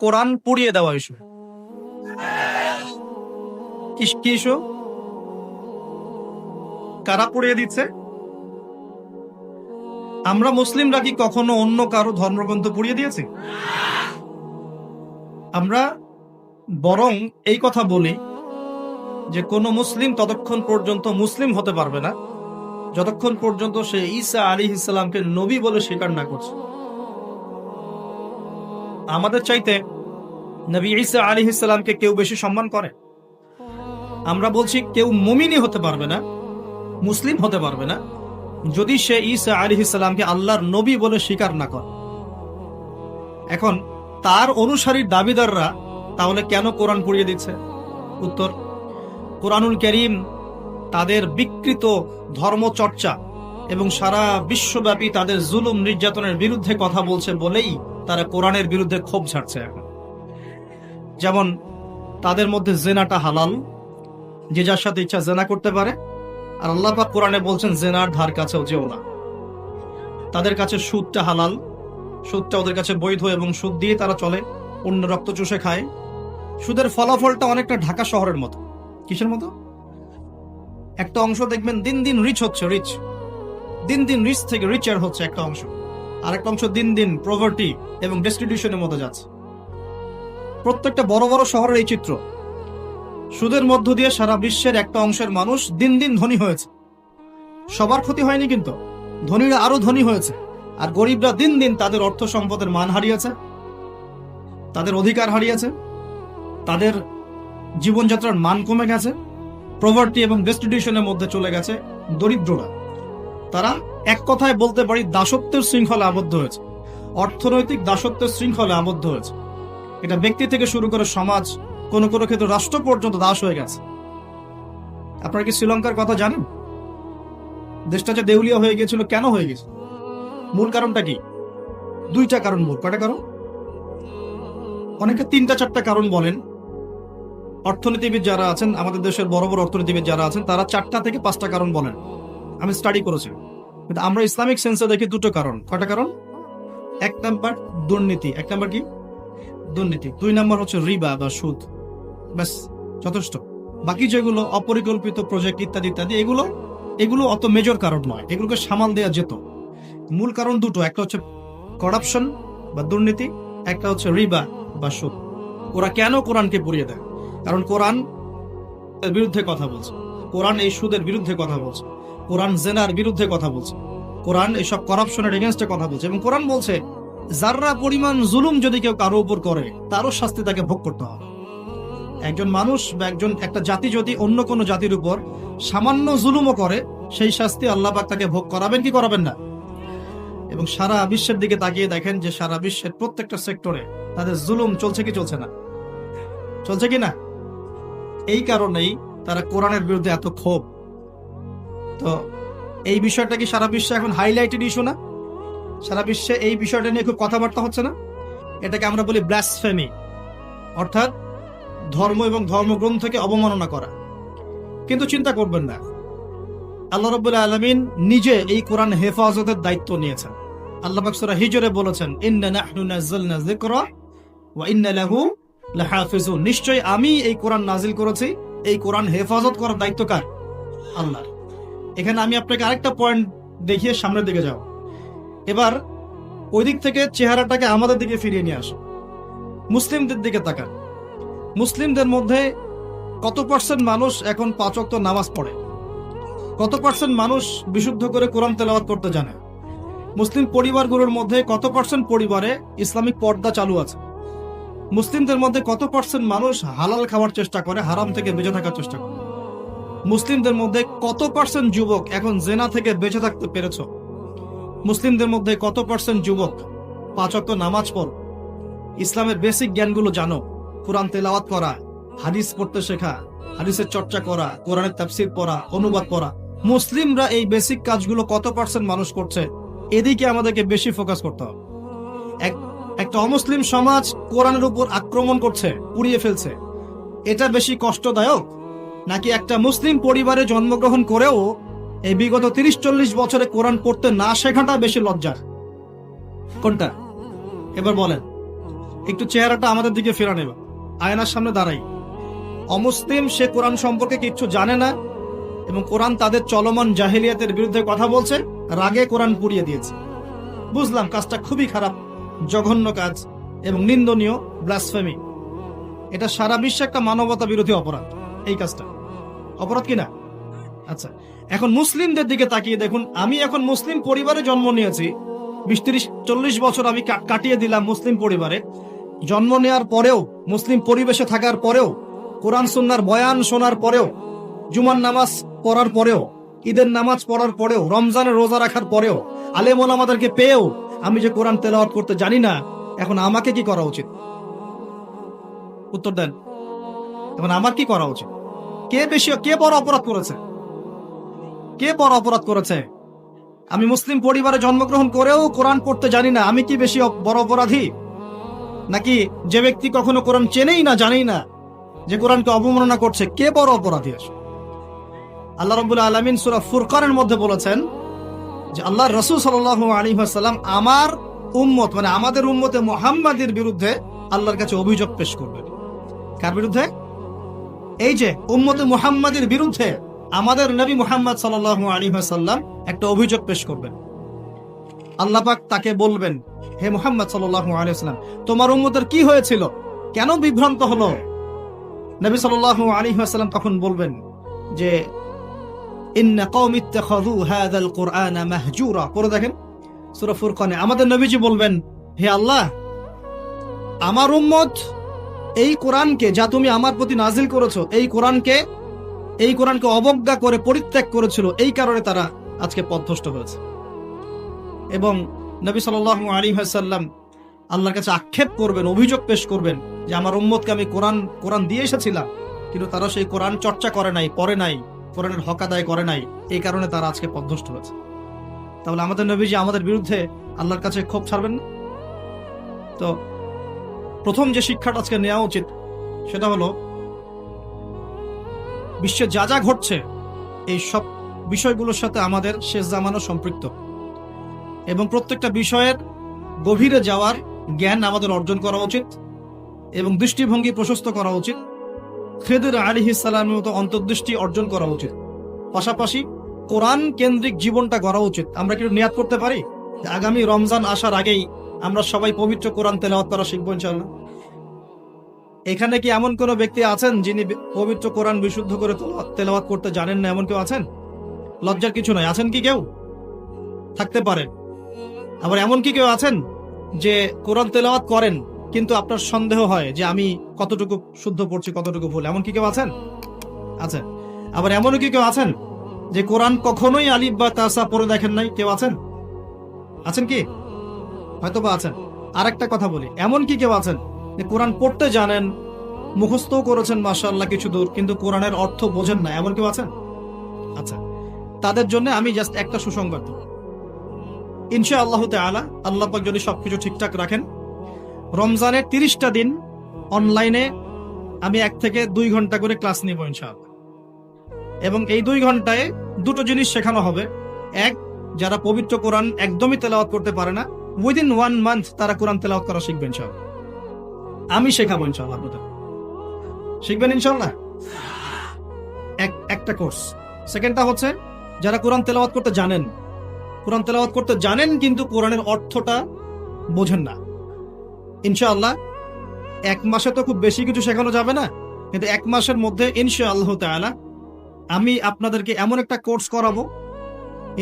কোরআন পুড়িয়ে দেওয়া ইস্যু। কি ইস্যু? কারা পুড়িয়ে দিচ্ছে? আমরা মুসলিমরা কি কখনো অন্য কারো ধর্মগ্রন্থ পুড়িয়ে দিয়েছি? আমরা বরং এই কথা বলি যে কোন মুসলিম ততক্ষণ পর্যন্ত মুসলিম হতে পারবে না যতক্ষণ পর্যন্ত সে ঈসা আলাইহিস সালামকে নবী বলে স্বীকার না করছে। আমাদের চাইতে নবী ঈসা আলাইহিস সালামকে কেউ বেশি সম্মান করে? আমরা বলছি কেউ মুমিনই হতে পারবে না, মুসলিম হতে পারবে না যদি সে ঈসা আলাইহিস সালামকে আল্লাহর নবী বলে স্বীকার না করে। এখন তার অনুসারীর দাবিদাররা তাহলে কেন কোরআন পুড়িয়ে দিচ্ছে? উত্তর, কোরআনুল কারীম তাদের বিকৃত ধর্মচর্চা এবং সারা বিশ্বব্যাপী তাদের জুলুম নির্যাতনের বিরুদ্ধে কথা বলছে বলেই তারা কোরআনের বিরুদ্ধে ক্ষোভ ঝাড়ছে। এখন যেমন তাদের মধ্যে জেনাটা হালাল, যে যার সাথে ইচ্ছা জেনা করতে পারে, আর আল্লাহ পাক কোরআনে বলছেন জেনার ধার কাছেও যেও না। তাদের কাছে সুদটা হালাল, সুদটা ওদের কাছে বৈধ এবং সুদ দিয়ে তারা চলে, অন্য রক্ত চুষে খায়। সুদের ফলাফলটা অনেকটা ঢাকা শহরের মতো। কিসের মতো? একটা অংশ দেখবেন দিন দিন রিচ হচ্ছে, দিন দিন রিচ থেকে রিচার হচ্ছে একটা অংশ, আর একটা অংশ দিন দিন প্রভার্টি এবং ডেস্টিটিউশনের মধ্যে যাচ্ছে। প্রত্যেকটা বড় বড় শহরের এই চিত্র। সুদের মধ্য দিয়ে সারা বিশ্বের একটা অংশের মানুষ দিন দিন ধনী হয়েছে। সবার ক্ষতি হয়নি, কিন্তু ধনীরা আরো ধনী হয়েছে, আর গরিবরা দিন দিন তাদের অর্থ সম্পদের মান হারিয়েছে, তাদের অধিকার হারিয়েছে, তাদের জীবনযাত্রার মান কমে গেছে, প্রভার্টি এবং ডেস্টিটিউশনের মধ্যে চলে গেছে দরিদ্ররা। তারা এক কথায় বলতে পারি দাসত্বের শৃঙ্খলে আবদ্ধ হয়েছে, অর্থনৈতিক দাসত্বের শৃঙ্খলে আবদ্ধ হয়েছে। এটা ব্যক্তি থেকে শুরু করে সমাজ, কোন কোন ক্ষেত্রে রাষ্ট্র পর্যন্ত দাস হয়ে গেছে। আপনারা কি শ্রীলঙ্কার কথা জানেন? দেশটা যে দেউলিয়া হয়ে গিয়েছিল, কেন হয়ে গেছে? মূল কারণটা কি? দুইটা কারণ। মূল কয়টা কারণ? অনেকে তিনটা চারটা কারণ বলেন। অর্থনীতিবিদ যারা আছেন, আমাদের দেশের বড় বড় অর্থনীতিবিদ যারা আছেন, তারা 4টা থেকে 5টা কারণ বলেন। আমি স্টাডি করেছি, কিন্তু আমরা ইসলামিক সেন্সে দেখি দুটো কারণ। কয়টা কারণ? 1 নাম্বার দুর্নীতি। 1 নাম্বার কি? দুর্নীতি। 2 নাম্বার হচ্ছে রিবা বা সুদ। ব্যাস, যথেষ্ট। বাকি যেগুলো অপরিকল্পিত প্রজেক্ট ইত্যাদি ইত্যাদি, এগুলো অত মেজর কারণ নয়, এগুলোকে সামাল দেওয়া যেত। মূল কারণ দুটো, একটা হচ্ছে করাপশন বা দুর্নীতি, একটা হচ্ছে রিবা বা সুদ। ওরা কেন কোরআনকে পুড়িয়ে দেয়? কারণ কোরআন এর বিরুদ্ধে কথা বলছে, কোরআন এই সুদের বিরুদ্ধে কথা বলছে, কোরআন জেনার বিরুদ্ধে কথা বলছে, কোরআন এইসব করাপশনের এগেনস্টে কথা বলছে। এবং কোরআন বলছে যাররা পরিমাণ জুলুম যদি কেউ কারো উপর করে, তারও শাস্তি তাকে ভোগ করতে হবে। একজন মানুষ বা একটা জাতি যদি অন্য কোনো জাতির উপর সামান্য জুলুমও করে, সেই শাস্তি আল্লাহ পাক তাকে ভোগ করাবেন কি করাবেন না? এবং সারা বিশ্বের দিকে তাকিয়ে দেখেন যে সারা বিশ্বের প্রত্যেকটা সেক্টরে তাদের জুলুম চলছে কি চলছে না? চলছে কি না? এই কারণেই তারা কোরআনের বিরুদ্ধে এত ক্ষোভ। তো এই বিষয়টা কি সারা বিশ্বে এখন হাইলাইটেড ইস্যু না? সারা বিশ্বে এই বিষয়টা নিয়ে খুব কথাবার্তা হচ্ছে না? এটাকে আমরা বলি ব্লাসফেমি, অর্থাৎ ধর্ম এবং ধর্মগ্রন্থকে অবমাননা করা। কিন্তু চিন্তা করবেন না, আল্লাহ রাব্বুল আলামিন নিজে এই কোরআন হেফাজতের দায়িত্ব নিয়েছেন। আল্লাহ পাক সূরা হিজরে বলেছেন, ইন্না নাহনু নাযালনা যিকরা ওয়া ইন্না লাহু লাহাফিজুন। নিশ্চয়ই আমি এই কোরআন নাজিল করেছি, এই কোরআন হেফাজত করার দায়িত্ব কার? আল্লাহর। এখানে আমি আপনাকে আরেকটা পয়েন্ট দেখিয়ে সামনের দিকে যাব। এবার ওই দিক থেকে চেহারাটাকে আমাদের দিকে ফিরিয়ে নিয়ে আসো। মুসলিমদের দিকে তাকান। মুসলিমদের মধ্যে কত পার্সেন্ট মানুষ এখন 5 ওয়াক্ত নামাজ পড়ে? কত পার্সেন্ট মানুষ বিশুদ্ধ করে কোরআন তেলাওয়াত করতে জানে? মুসলিম পরিবারগুলোর মধ্যে কত পার্সেন্ট পরিবারে ইসলামিক পর্দা চালু আছে? মুসলিমদের মধ্যে কত পার্সেন্ট মানুষ হালাল খাওয়ার চেষ্টা করে, হারাম থেকে বেঁচে থাকার চেষ্টা করে? মুসলিমদের মধ্যে কত পার্সেন্ট যুবক এখন জেনা থেকে বেঁচে থাকতে পেরেছ? মুসলিমদের মধ্যে কত পার্সেন্ট যুবক 5 ওয়াক্ত নামাজ পড়, ইসলামের বেসিক জ্ঞানগুলো জানো, কোরআন তেলাওয়াত করা, হাদিস পড়তে শেখা, হাদিসের চর্চা করা, কোরআনের তাফসীর পড়া, অনুবাদ পড়া? মুসলিমরা এই বেসিক কাজগুলো কত পার্সেন্ট মানুষ করছে? এদিকে আমাদেরকে বেশি ফোকাস করতে হবে। একটা অমুসলিম সমাজ কোরআনের উপর আক্রমণ করছে, পুড়িয়ে ফেলছে, এটা বেশি কষ্টদায়ক নাকি একটা মুসলিম পরিবারে জন্মগ্রহণ করেও এই বিগত 30-40 বছরে কোরআন পড়তে না শেখাটা বেশি লজ্জার? কোনটা? এবার বলেন। একটু চেহারাটা আমাদের দিকে ফেরা নেবা, আয়নার সামনে দাঁড়াই। অমুসলিম, সে কোরআন সম্পর্কে কিচ্ছু জানে না এবং কোরআন তাদের চলমান জাহেলিয়াতের বিরুদ্ধে কথা বলছে, রাগে কোরআন পুড়িয়ে দিয়েছে। বুঝলাম কাজটা খুবই খারাপ, জঘন্য কাজ এবং নিন্দনীয়, ব্লাসফেমি। এটা সারা বিশ্বে একটা মানবতা বিরোধী অপরাধ। এই কাজটা অপরাধ কিনা? আচ্ছা, এখন মুসলিমদের দিকে তাকিয়ে দেখুন। আমি এখন মুসলিম পরিবারে জন্ম নিয়েছি, 20-30-40 বছর আমি কাটিয়ে দিলাম মুসলিম পরিবারে। জন্ম নেওয়ার পরেও, মুসলিম পরিবেশে থাকার পরেও, কোরআন সুন্নাহর বয়ান শোনার পরেও, জুমার নামাজ পড়ার পরেও, ঈদের নামাজ পড়ার পরেও, রমজানের রোজা রাখার পরেও, আলেম ওলামাদেরকে পেয়েও আমি যে কোরআন তেলাওয়াত করতে জানি না, এখন আমাকে কি করা উচিত? উত্তর দেন। এখন আমার কি করা উচিত? কে বড় অপরাধ করেছে? কে বড় অপরাধ করেছে? আমি মুসলিম পরিবারে জন্মগ্রহণ করেও কোরআন পড়তে জানি না, আমি কি বেশি বড় অপরাধী? নাকি যে ব্যক্তি কখনো কোরআন চেনেই না, জানেই না, যে কোরআনকে অবমাননা করছে, কে বড় অপরাধী? আল্লাহ রাব্বুল আলামিন সূরা ফুরকানের মধ্যে বলেছেন যে আল্লাহর রাসূল সাল্লাল্লাহু আলাইহি ওয়াসাল্লাম আমার উম্মত, মানে আমাদের উম্মতে মুহাম্মাদের বিরুদ্ধে আল্লাহর কাছে অভিযোগ পেশ করবেন। কার বিরুদ্ধে? এই যে উম্মতে মুহাম্মাদের বিরুদ্ধে আমাদের নবী মুহাম্মদ সাল্লাল্লাহু আলাইহি ওয়াসাল্লাম একটা অভিযোগ পেশ করবেন। আল্লাহ পাক তাকে বলবেন, হে মুহাম্মদ সাল্লাল্লাহু আলাইহি ওয়াসাল্লাম, তোমার উম্মতের কি হয়েছিল, কেন বিভ্রান্ত হলো? নবী সাল্লাল্লাহু আলাইহি ওয়াসাল্লাম তখন বলবেন যে ইন্না কওমি ইত্তাখাযু হাযাল কুরআনা মাহজুরা। পড়ে দেখেন সূরা ফুরকানে আমাদের নবীজি বলবেন, হে আল্লাহ, আমার উম্মত এই কোরআনকে, যা তুমি আমার প্রতি নাজিল করেছো, এই কোরআনকে অবজ্ঞা করে পরিত্যাগ করেছিল, এই কারণে তারা আজকে পথভ্রষ্ট হয়েছে। এবং নবী সাল্লাল্লাহু আলাইহি ওয়াসাল্লাম আল্লাহর কাছে আক্ষেপ করবেন, অভিযোগ পেশ করবেন যে আমার উম্মতকে আমি কোরআন দিয়ে এসেছিলাম, কিন্তু তারা সেই কোরআন চর্চা করে নাই, পড়ে নাই, কোরআনের হক আদায় করে নাই, এই কারণে তারা আজকে পথভ্রষ্ট হয়েছে। তাহলে আমাদের নবীজি আমাদের বিরুদ্ধে আল্লাহর কাছে ক্ষোভ ছাড়বেন না? তো প্রথম যে শিক্ষাটা আজকে নেওয়া উচিত সেটা হলো, বিশ্বে যা যা ঘটছে এই সব বিষয়গুলোর সাথে আমাদের শেষ জামানো সম্পৃক্ত, এবং প্রত্যেকটা বিষয়ের গভীরে যাওয়ার জ্ঞান আমাদের অর্জন করা উচিত এবং দৃষ্টিভঙ্গি প্রশস্ত করা উচিত। খিদর আলাইহিস সালামের মতো অন্তর্দৃষ্টি অর্জন করা উচিত। পাশাপাশি কোরআন কেন্দ্রিক জীবনটা গড়া উচিত। আমরা কি নিয়াত করতে পারি যে আগামী রমজান আসার আগেই আমরা সবাই পবিত্র কোরআন তেলাওয়াত করা শিখবো ইনশাআল্লাহ? এখানে কি এমন কোন ব্যক্তি আছেন যিনি পবিত্র কোরআন বিশুদ্ধ করে তেলাওয়াত করতে জানেন না? এমন কেউ আছেন? লজ্জার কিছু নয়। আছেন কি কেউ? থাকতে পারে। আবার এমন কি কেউ আছেন যে কোরআন তেলাওয়াত করেন কিন্তু আপনার সন্দেহ হয় যে আমি কতটুকু শুদ্ধ পড়ছি, কতটুকু ভুল? এমন কি কেউ আছেন? আছেন। আবার এমনও কি কেউ আছেন যে কোরআন কখনোই আলিফ বা তাসা পড়ে দেখেন নাই? কেউ আছেন? আছেন কি? হয়তো বা আছেন। আরেকটা কথা বলি, এমন কি কেউ আছেন যে কোরআন পড়তে জানেন, মুখস্থও করেছেন মাশাআল্লাহ কিছু দূর, কিন্তু কোরআনের অর্থ বোঝেন না? এমন কেউ আছেন? আচ্ছা, তাদের জন্য আমি জাস্ট একটা সুসংবাদ দেব। ইনশাআল্লাহ তাআলা আল্লাহ পাক যদি সবকিছু ঠিকঠাক রাখেন, রমজানের 30টা দিন অনলাইনে আমি 1 থেকে 2 ঘন্টা করে ক্লাস নিব ইনশাআল্লাহ। এবং এই 2 ঘন্টায় দুটো জিনিস শেখানো হবে। এক, যারা পবিত্র কোরআন একদমই তেলাওয়াত করতে পারে না, উইদিন 1 মান্থ তারা কোরআন তেলাওয়াত করা শিখবে ইনশাআল্লাহ। আমি শেখাবো ইনশাআল্লাহ, আপনাদের শিখবেন ইনশাআল্লাহ। একটা কোর্স। সেকেন্ডটা হচ্ছে যারা কোরআন তেলাওয়াত করতে জানেন কিন্তু কোরআনের অর্থটা বোঝেন না, ইনশাআল্লাহ 1 মাসে তো খুব বেশি কিছু শেখানো যাবে না, কিন্তু 1 মাসের মধ্যে ইনশাআল্লাহ তাআলা আমি আপনাদেরকে এমন একটা কোর্স করাবো,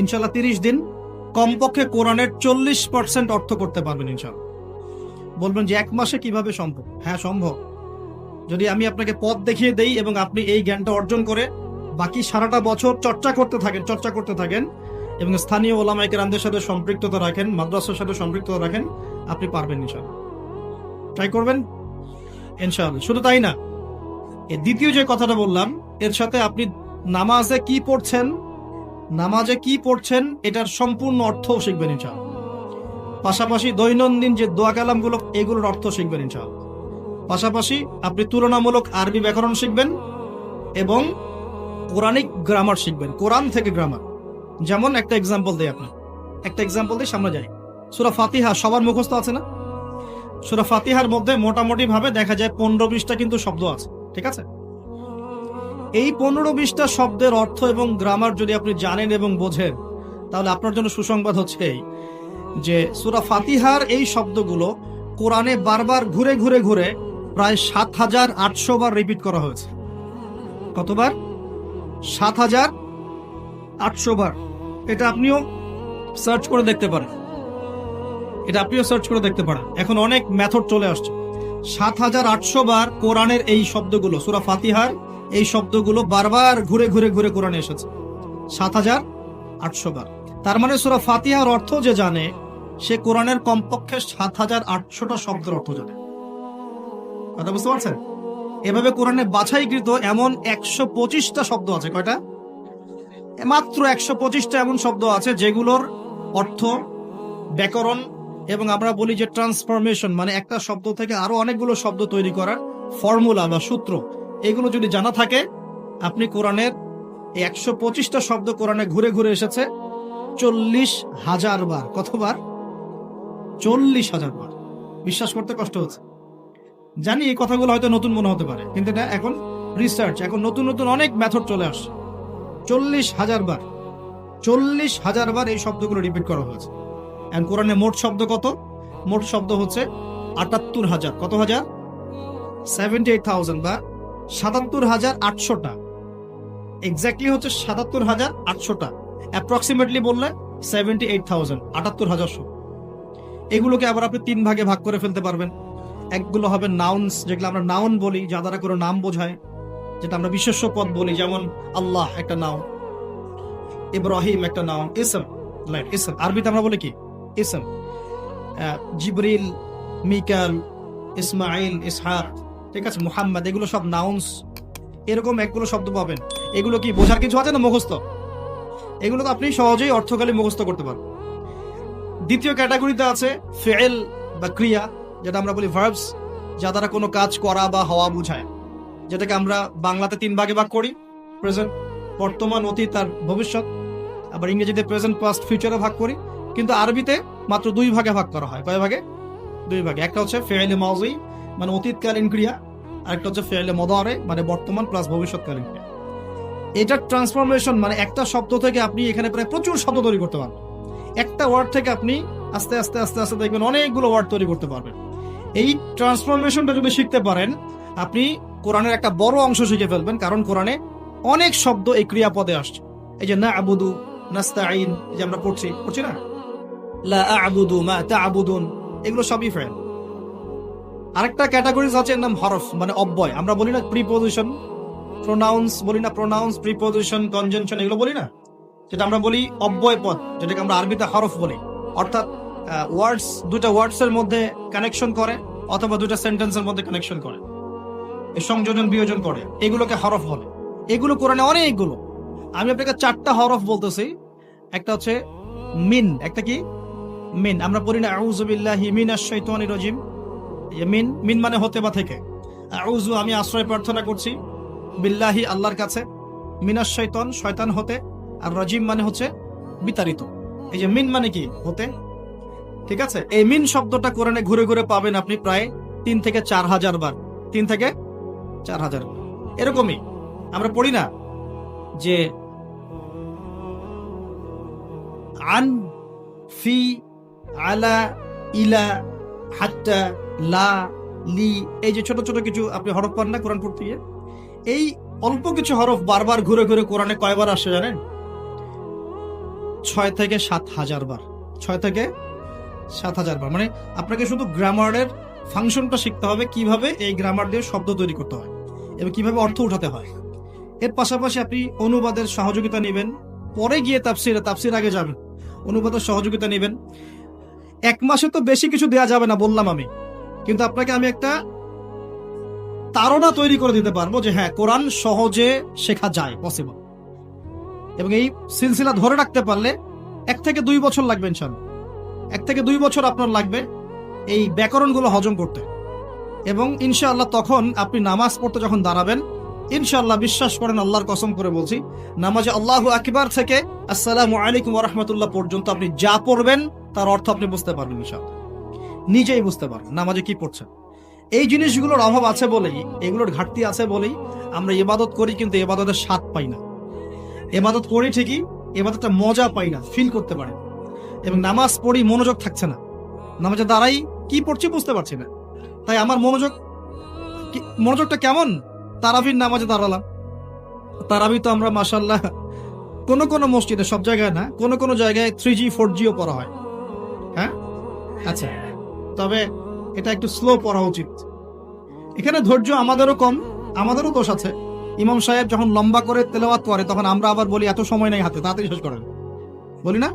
ইনশাআল্লাহ 30 দিন কমপক্ষে কোরআনের 40% অর্থ করতে পারবেন ইনশাআল্লাহ। বলবেন যে 1 মাসে কিভাবে সম্ভব? হ্যাঁ সম্ভব, যদি আমি আপনাকে পথ দেখিয়ে দেই এবং আপনি এই জ্ঞানটা অর্জন করে বাকি সারাটা বছর চর্চা করতে থাকেন এবং স্থানীয় ওলামায়ে কেরামদের সাথে সম্পৃক্ততা রাখেন, মাদ্রাসার সাথে সম্পৃক্ততা রাখেন, আপনি পারবেন ইনশাআল্লাহ। ট্রাই করবেন ইনশাআল্লাহ। শুধু তাই না, এই দ্বিতীয় যে কথাটা বললাম, এর সাথে আপনি নামাজে কি পড়ছেন এটার সম্পূর্ণ অর্থও শিখবেন ইনশাআল্লাহ। পাশাপাশি দৈনন্দিন যে দোয়া কালামগুলো, এগুলোর অর্থ শিখবেন ইনশাআল্লাহ। পাশাপাশি আপনি তুলনামূলক আরবি ব্যাকরণ শিখবেন এবং কোরআনিক গ্রামার শিখবেন, কোরআন থেকে গ্রামার। যেমন একটা এক্সাম্পল দিই সামনে যাই। সূরা ফাতিহা সবার মুখস্থ আছে না? সূরা ফাতিহার মধ্যে মোটামুটি ভাবে দেখা যায় 15-20টা কিন্তু শব্দ আছে, ঠিক আছে? এই 15-20টা শব্দের অর্থ এবং গ্রামার যদি আপনি জানেন এবং বোঝেন, তাহলে আপনার জন্য সুসংবাদ হচ্ছে এই যে সূরা ফাতিহার এই শব্দগুলো কোরআনে বারবার ঘুরে ঘুরে ঘুরে প্রায় 7,800 বার রিপিট করা হয়েছে। কতবার? 7,800 বার। এটা আপনিও সার্চ করে দেখতে পারেন, এখন অনেক মেথড চলে আসছে। 7,800 বার কোরআনের এই শব্দগুলো, সূরা ফাতিহার এই শব্দগুলো বারবার ঘুরে ঘুরে ঘুরে কোরআনে এসেছে 7,800 বার। তার মানে সূরা ফাতিহার অর্থ যে জানে, সে কোরআনের কমপক্ষে 7,800টা শব্দের অর্থ জানে। কথা বুঝতে পারছেন? এভাবে কোরআনে বাছাইকৃত এমন 125টা শব্দ আছে। কয়টা? মাত্র 125টা এমন শব্দ আছে যেগুলোর অর্থ, ব্যাকরণ এবং আমরা বলি যে ট্রান্সফরমেশন, মানে একটা শব্দ থেকে আরো অনেকগুলো শব্দ তৈরি করার ফর্মুলা বা সূত্র, এগুলো যদি জানা থাকে, আপনি কোরআনের 125টা শব্দ কোরআনে ঘুরে ঘুরে এসেছে 40,000 বার। কতবার? 40,000 বার। বিশ্বাস করতে কষ্ট হচ্ছে, জানি এই কথাগুলো হয়তো নতুন মনে হতে পারে, কিন্তু এটা এখন রিসার্চ, এখন নতুন নতুন অনেক মেথড চলে আসছে। 40,000 বার, 40,000 বার এই শব্দগুলো রিপিট করা হয়েছে। এখন কোরআনে মোট শব্দ কত? মোট শব্দ হচ্ছে 78,000। কত হাজার? 78,000 বা 77,800টা। এক্স্যাক্টলি হচ্ছে 77,800টা। অ্যাপ্রক্সিমেটলি বললে 78,000, 78,000। এগুলোকে আবার আপনি 3 ভাগে ভাগ করে ফেলতে পারবেন। একগুলো হবে নাউন্স, যেগুলো আমরা নাউন বলি, যা দ্বারা করে নাম বোঝায়, যেটা আমরা বিশেষ্য পদ বলি, যেমন আল্লাহ একটা নাউন, ইব্রাহিম একটা নাউন। ইসম, ইসম আরবিতে আমরা বলি কি? ইসম। জিবরিল, মিকাল, ইসমাইল, ইসহাক, ঠিক আছে, মুহাম্মদ, এগুলো সব নাউন্স। এরকম একগুলো শব্দ পাবেন। এগুলো কি বোঝার কিছু আছে না মুখস্থ? এগুলো তো আপনি সহজেই অর্থকালী মুখস্থ করতে পারবেন। দ্বিতীয় ক্যাটাগরিতে আছে ফেল বা ক্রিয়া, যেটা আমরা বলি ভার্বস, যা দ্বারা কোনো কাজ করা বা হওয়া বোঝায়, যেটাকে আমরা বাংলাতে 3 ভাগে ভাগ করি, প্রেজেন্ট, বর্তমান, অতীত আর ভবিষ্যৎ। আবার ইংরেজিতে প্রেজেন্ট, পাস্ট, ফিউচারে ভাগ করি, কিন্তু আরবিতে মাত্র 2 ভাগে ভাগ করা হয়। কয় ভাগে? 2 ভাগে। একটা হচ্ছে ফেলে মাজি, মানে অতীতকালীন ক্রিয়া, আর একটা হচ্ছে ফেলে মুদারে, মানে বর্তমান প্লাস ভবিষ্যৎকালীন ক্রিয়া। এটা ট্রান্সফরমেশন, মানে একটা শব্দ থেকে আপনি এখানে প্রায় প্রচুর শব্দ তৈরি করতে পারবেন। একটা ওয়ার্ড থেকে আপনি আস্তে আস্তে আস্তে আস্তে দেখবেন অনেকগুলো ওয়ার্ড তৈরি করতে পারবেন। এই ট্রান্সফরমেশনটা যদি শিখতে পারেন, আপনি কোরআনের একটা বড় অংশ শিখে ফেলবেন, কারণ কোরআনে অনেক শব্দ এই ক্রিয়াপদে আসছে। এই যে না'বুদু, নাস্তাঈন, যে আমরা পড়ছি না, লা আ'বুদু মা তা'বুদুন, এগুলো সবই ফেল। আরেকটা ক্যাটাগরিজ আছে, এর নাম হরফ, মানে অব্যয়। আমরা বলি না প্রিপোজিশন, প্রোনাউন্স বলি না, প্রোনাউন্স, প্রিপোজিশন, কনজাংশন, এগুলো বলি না, যেটা আমরা বলি অব্যয় পদ, যেটাকে আমরা আরবিতে হরফ বলি। অর্থাৎ ওয়ার্ডস, দুটা ওয়ার্ডস এর মধ্যে কানেকশন করে, অথবা দুটা সেন্টেন্সের মধ্যে কানেকশন করে, সংযোজন বিয়োজন করে, এগুলোকে হরফ বলে। এগুলো কোরআনে অনেকগুলো। আমি আপনাকে 4টা হরফ বলতেছি। একটা হচ্ছে মিন। একটা কি? মিন। আমরা পড়ি না আউযু বিল্লাহি মিনাশ শাইতানির রাজিম, মিন, মিন মানে হতে বা থেকে। আউযু, আমি আশ্রয় প্রার্থনা করছি, বিল্লাহি, আল্লাহর কাছে, মিনাশ শাইতান, শয়তান হতে, আর রাজিম মানে হচ্ছে বিতাড়িত। এই যে মিন মানে কি? হতে, ঠিক আছে। এই মিন শব্দটা কোরআনে ঘুরে ঘুরে পাবেন আপনি প্রায় 3 থেকে 4,000 বার। 3 থেকে 4,000 বার। এরকমই আমরা পড়ি না যে আন, ফি, আলা, ইলা, হাত্তা, লা, লি, এই যে ছোট ছোট কিছু আপনি হরফ পান না কোরআন পড়তে গিয়ে, এই অল্প কিছু হরফ বারবার ঘুরে ঘুরে কোরআনে কয়বার আসে জানেন? 6 থেকে 7,000 বার। 6 থেকে 7,000 বার। মানে আপনাকে শুধু গ্রামারের ফাংশনটা শিখতে হবে, কিভাবে এই গ্রামার দিয়ে শব্দ তৈরি করতে হয় এবং কিভাবে অর্থ উঠাতে হয়। এর পাশাপাশি আপনি অনুবাদের সহযোগিতা নেবেন, পরে গিয়ে তাফসির আগে যাবেন, অনুবাদের সহযোগিতা নেবেন। 1 মাসে তো বেশি কিছু দেয়া যাবে না বললাম আমি, কিন্তু আপনাকে আমি একটা তাড়না তৈরি করে দিতে পারবো যে হ্যাঁ, কোরআন সহজে শেখা যায়, পসিবল। এবং এই সিলসিলা ধরে রাখতে পারলে 1 থেকে 2 বছর লাগবে ইনশাআল্লাহ। 1 থেকে 2 বছর আপনার লাগবে এই ব্যাকরণগুলো হজম করতে। এবং ইনশাআল্লাহ তখন আপনি নামাজ পড়তে যখন দাঁড়াবেন, ইনশাআল্লাহ বিশ্বাস করেন, আল্লাহর কসম করে বলছি, নামাজে আল্লাহু আকবার থেকে আসসালামু আলাইকুম ওয়া রাহমাতুল্লাহ পর্যন্ত আপনি যা পড়বেন তার অর্থ আপনি বুঝতে পারবেন ইনশাআল্লাহ। নিজেই বুঝতে পারবেন নামাজে কি পড়ছে। এই জিনিসগুলোর অভাব আছে বলেই, এগুলোর ঘাটতি আছে বলেই আমরা ইবাদত করি, কিন্তু ইবাদতের স্বাদ পাই না। ইবাদত করি ঠিকই, ইবাদতটা মজা পাই না, ফিল করতে পারি না। এবং নামাজ পড়ি, মনোযোগ থাকছে না, নামাজের দ্বারাই কি পড়ছি বুঝতে পারছি না। তাই আমার মনোযোগটা কেমন, তারাবির নামাজে দাঁড়ালাম। তারাবি তো আমরা মাশাআল্লাহ কোন কোন মসজিদে, সব জায়গায় না, কোন কোন জায়গায় 3G 4Gও পড়া হয়। হ্যাঁ, আচ্ছা, তবে এটা একটু স্লো পড়া উচিত। এখানে ধৈর্য আমাদেরও কম, আমাদেরও দোষ আছে। ইমাম সাহেব যখন লম্বা করে তেলাওয়াত করে, তখন আমরা আবার বলি এত সময় নেই হাতে, তাড়াতাড়ি শেষ করেন, বলি না?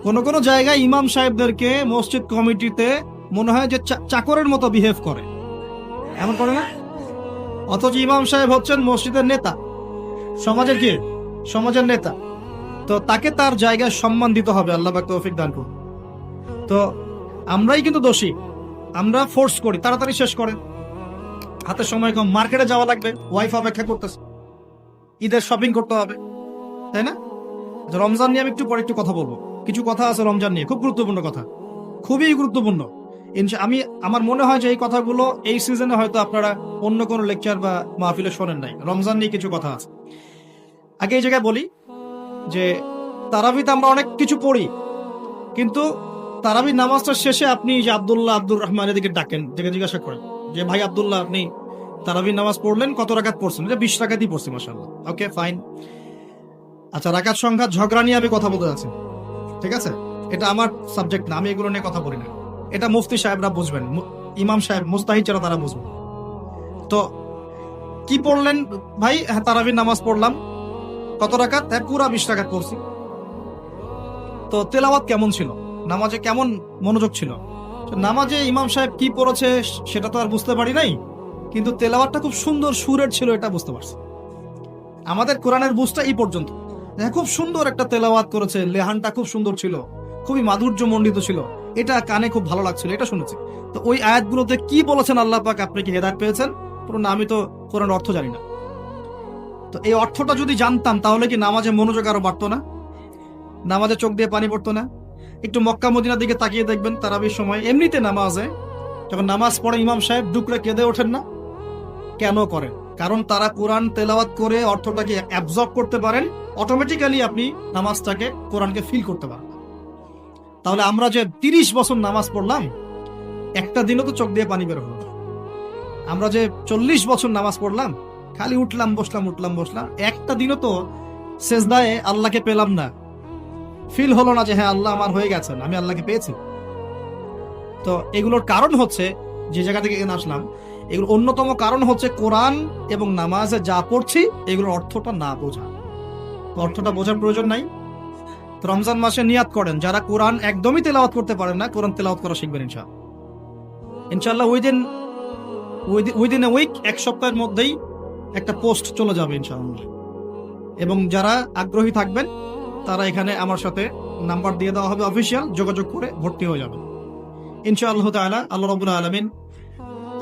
কোন কোন জায়গায় ইমাম সাহেবদেরকে মসজিদ কমিটিতে মনে হয় যে চাকরের মতো বিহেভ করে, এমন করে না? অথচ ইমাম সাহেব হচ্ছেন মসজিদের নেতা, সমাজের কি, সমাজের নেতা। তো তাকে তার জায়গায় সম্মান দিতে হবে। আল্লাহ পাক তৌফিক দান করুন। তো আমরাই কিন্তু দোষী, আমরা ফোর্স করি তাড়াতাড়ি শেষ করেন, হাতে সময় কম, মার্কেটে যাওয়া লাগবে, ওয়াইফ অপেক্ষা করতেছে, ঈদের শপিং করতে হবে, তাই না? রমজান নিয়ে আমি একটু পরে একটু কথা বলবো, কিছু কথা আছে রমজান নিয়ে, খুব গুরুত্বপূর্ণ কথা, খুবই গুরুত্বপূর্ণ। আমার মনে হয় যে এই কথাগুলো এই সিজনে হয়তো আপনারা অন্য কোনো লেকচার বা মাহফিলে শোনেন নাই। রমজান নিয়ে কিছু কথা আছে। আগে এই জায়গায় বলি যে তারাবিতে আমরা অনেক কিছু পড়ি, কিন্তু তারাবি নামাজটার শেষে আপনি যে আব্দুর রহমান এদিকে ডাকেন, যেটা জিজ্ঞাসা করেন যে ভাই আব্দুল্লাহ, আপনি তারাবি নামাজ পড়লেন, কত রাকাত পড়ছেন? 20 রাকাতই পড়ছি, মাশাআল্লাহ, ওকে ফাইন। আচ্ছা, রাকাত সংখ্যা ঝগড়া নিয়ে আমি কথা বলতে যাচ্ছি, ঠিক আছে? এটা আমার সাবজেক্ট না, আমি এগুলো নিয়ে কথা বলি না। এটা মুফতি সাহেবরা বুঝবেন, ইমাম সাহেব মুস্তাহিদ যারা তারা বুঝবেন। তো কি পড়লেন ভাই? হ্যাঁ, তারাবির নামাজ পড়লাম, কত রাকাত? হ্যাঁ, পুরা 20 রাকাত পড়ছি। তো তেলাওয়াত কেমন ছিল, নামাজে কেমন মনোযোগ ছিল? নামাজে ইমাম সাহেব কি পড়েছে সেটা তো আর বুঝতে পারি নাই, কিন্তু তেলাওয়াতটা খুব সুন্দর সুরের ছিল, এটা বুঝতে পারছি। আমাদের কোরআনের বুঝটা এই পর্যন্ত, খুব সুন্দর একটা তেলাওয়াত করেছে, লেহানটা খুব সুন্দর ছিল, খুবই মাধুর্য মণ্ডিত ছিল, এটা কানে খুব ভালো লাগছিল, এটা শুনেছি। তো ওই আয়াতগুলোতে কি বলেছেন আল্লাহ পাক, আপনি কি হেদায়েত পেয়েছেন? পুরো না, আমি তো কোরআন অর্থ জানি না। তো এই অর্থটা যদি জানতাম, তাহলে কি নামাজে মনোযোগ আরো বাড়তো না? নামাজে চোখ দিয়ে পানি পড়তো না? একটু মক্কা মদিনার দিকে তাকিয়ে দেখবেন, তারাবির সময় এমনিতে নামাজে যখন নামাজ পড়ে ইমাম সাহেব ডুকরে কেঁদে ওঠেন না? কেন করেন? কারণ তারা কোরআন তেলাওয়াত করে অর্থটাকে অ্যাবজর্ব করতে পারেন, অটোমেটিক্যালি আপনি নামাজটাকে, কোরআনকে ফিল করতে পারেন। তাহলে আমরা যে 30 বছর নামাজ পড়লাম, একটা দিনও তো চোখ দিয়ে পানি বের হলো না। আমরা যে 40 বছর নামাজ পড়লাম, খালি উঠলাম বসলাম, একটা দিনও তো সেজদায় আল্লাহকে পেলাম না, ফিল হলো না যে হ্যাঁ আল্লাহ আমার হয়ে গেছেন, আমি আল্লাহকে পেয়েছি। তো এগুলোর কারণ হচ্ছে, যে জায়গা থেকে এখানে আসলাম, এগুলোর অন্যতম কারণ হচ্ছে কোরআন এবং নামাজে যা পড়ছি এগুলোর অর্থটা না বোঝা। অর্থটা বোঝার প্রয়োজন নাই। রমজান মাসে নিয়াত করেন, যারা কোরআন একদমই তেলাওয়াত করতে পারেন না, কোরআন তেলাওয়াত করা শিখবেন ইনশাআল্লাহ। উইদিন এ উইক, এক সপ্তাহের মধ্যেই একটা পোস্ট চলে যাবে ইনশাআল্লাহ। এবং যারা আগ্রহী থাকবেন তারা এখানে আমার সাথে নাম্বার দিয়ে দেওয়া হবে, অফিসিয়াল, যোগাযোগ করে ভর্তি হয়ে যাবেন ইনশাআল্লাহ তাআলা। আল্লাহ রাব্বুল আলামিন,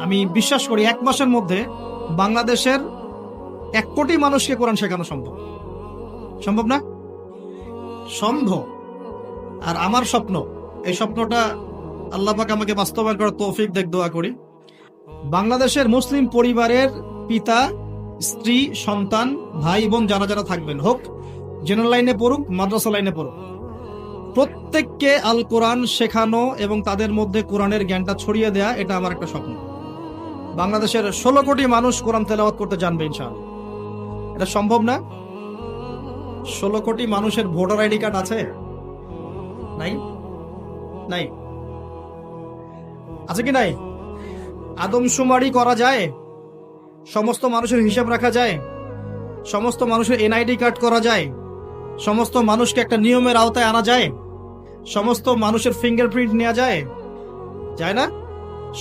আমি বিশ্বাস করি 1 মাসের মধ্যে বাংলাদেশের 1 কোটি মানুষকে কোরআন শেখানো সম্ভব। সম্ভব না? সম্ভব। আর আমার স্বপ্ন, এই স্বপ্নটা আল্লাহ পাক আমাকে বাস্তবায়ন করার তৌফিক দেখ, দোয়া করি। বাংলাদেশের মুসলিম পরিবারের পিতা, স্ত্রী, সন্তান, ভাই বোন যারা যারা থাকবেন, হোক জেনারেল লাইনে পড়ুক, মাদ্রাসা লাইনে পড়ুক, প্রত্যেককে আল কোরআন শেখানো এবং তাদের মধ্যে কোরআনের জ্ঞানটা ছড়িয়ে দেয়া, এটা আমার একটা স্বপ্ন। বাংলাদেশের 16 কোটি মানুষ কোরআন তেলাওয়াত করতে জানবে ইনশাআল্লাহ। এটা সম্ভব না? 16 কোটি মানুষের ভোটার আইডি কার্ড আছে? নাই? নাই? আছে কি নাই? আদমশুমারি করা যায়? সমস্ত মানুষের হিসাব রাখা যায়? সমস্ত মানুষের এনআইডি কার্ড করা যায়? সমস্ত মানুষকে একটা নিয়মের আওতায় আনা যায়? সমস্ত মানুষের ফিঙ্গারপ্রিন্ট নেওয়া যায়? যায় না?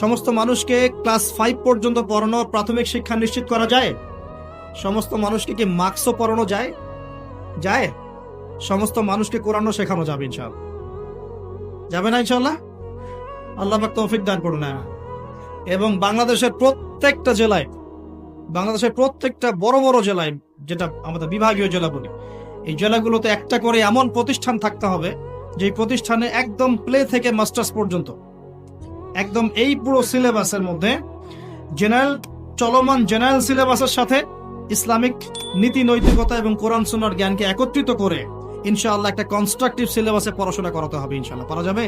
সমস্ত মানুষকে ক্লাস 5 পর্যন্ত পড়ানো, প্রাথমিক শিক্ষা নিশ্চিত করা যায়? সমস্ত মানুষকে কি মার্কসও পড়ানো যায়? যায়? সমস্ত মানুষকে কোরআনও শেখানো যাবে ইনশাআল্লাহ। যাবে না ইনশাআল্লাহ? আল্লাহ পাক তৌফিক দান করুন। এবং বাংলাদেশের প্রত্যেকটা জেলায়, বাংলাদেশের প্রত্যেকটা বড় বড় জেলায়, যেটা আমাদের বিভাগীয় জেলা বলি, এই জেলাগুলোতে একটা করে এমন প্রতিষ্ঠান থাকতে হবে যে প্রতিষ্ঠানে একদম প্লে থেকে মাস্টার্স পর্যন্ত একদম এই পুরো সিলেবাসের মধ্যে চলমান জেনারেল সিলেবাসের সাথে ইসলামিক নীতি নৈতিকতা এবং কোরআন সুন্নাহর জ্ঞানকে একত্রিত করে ইনশাআল্লাহ একটা কনস্ট্রাকটিভ সিলেবাসে পড়াশোনা করাতে হবে। ইনশাআল্লাহ পারা যাবে।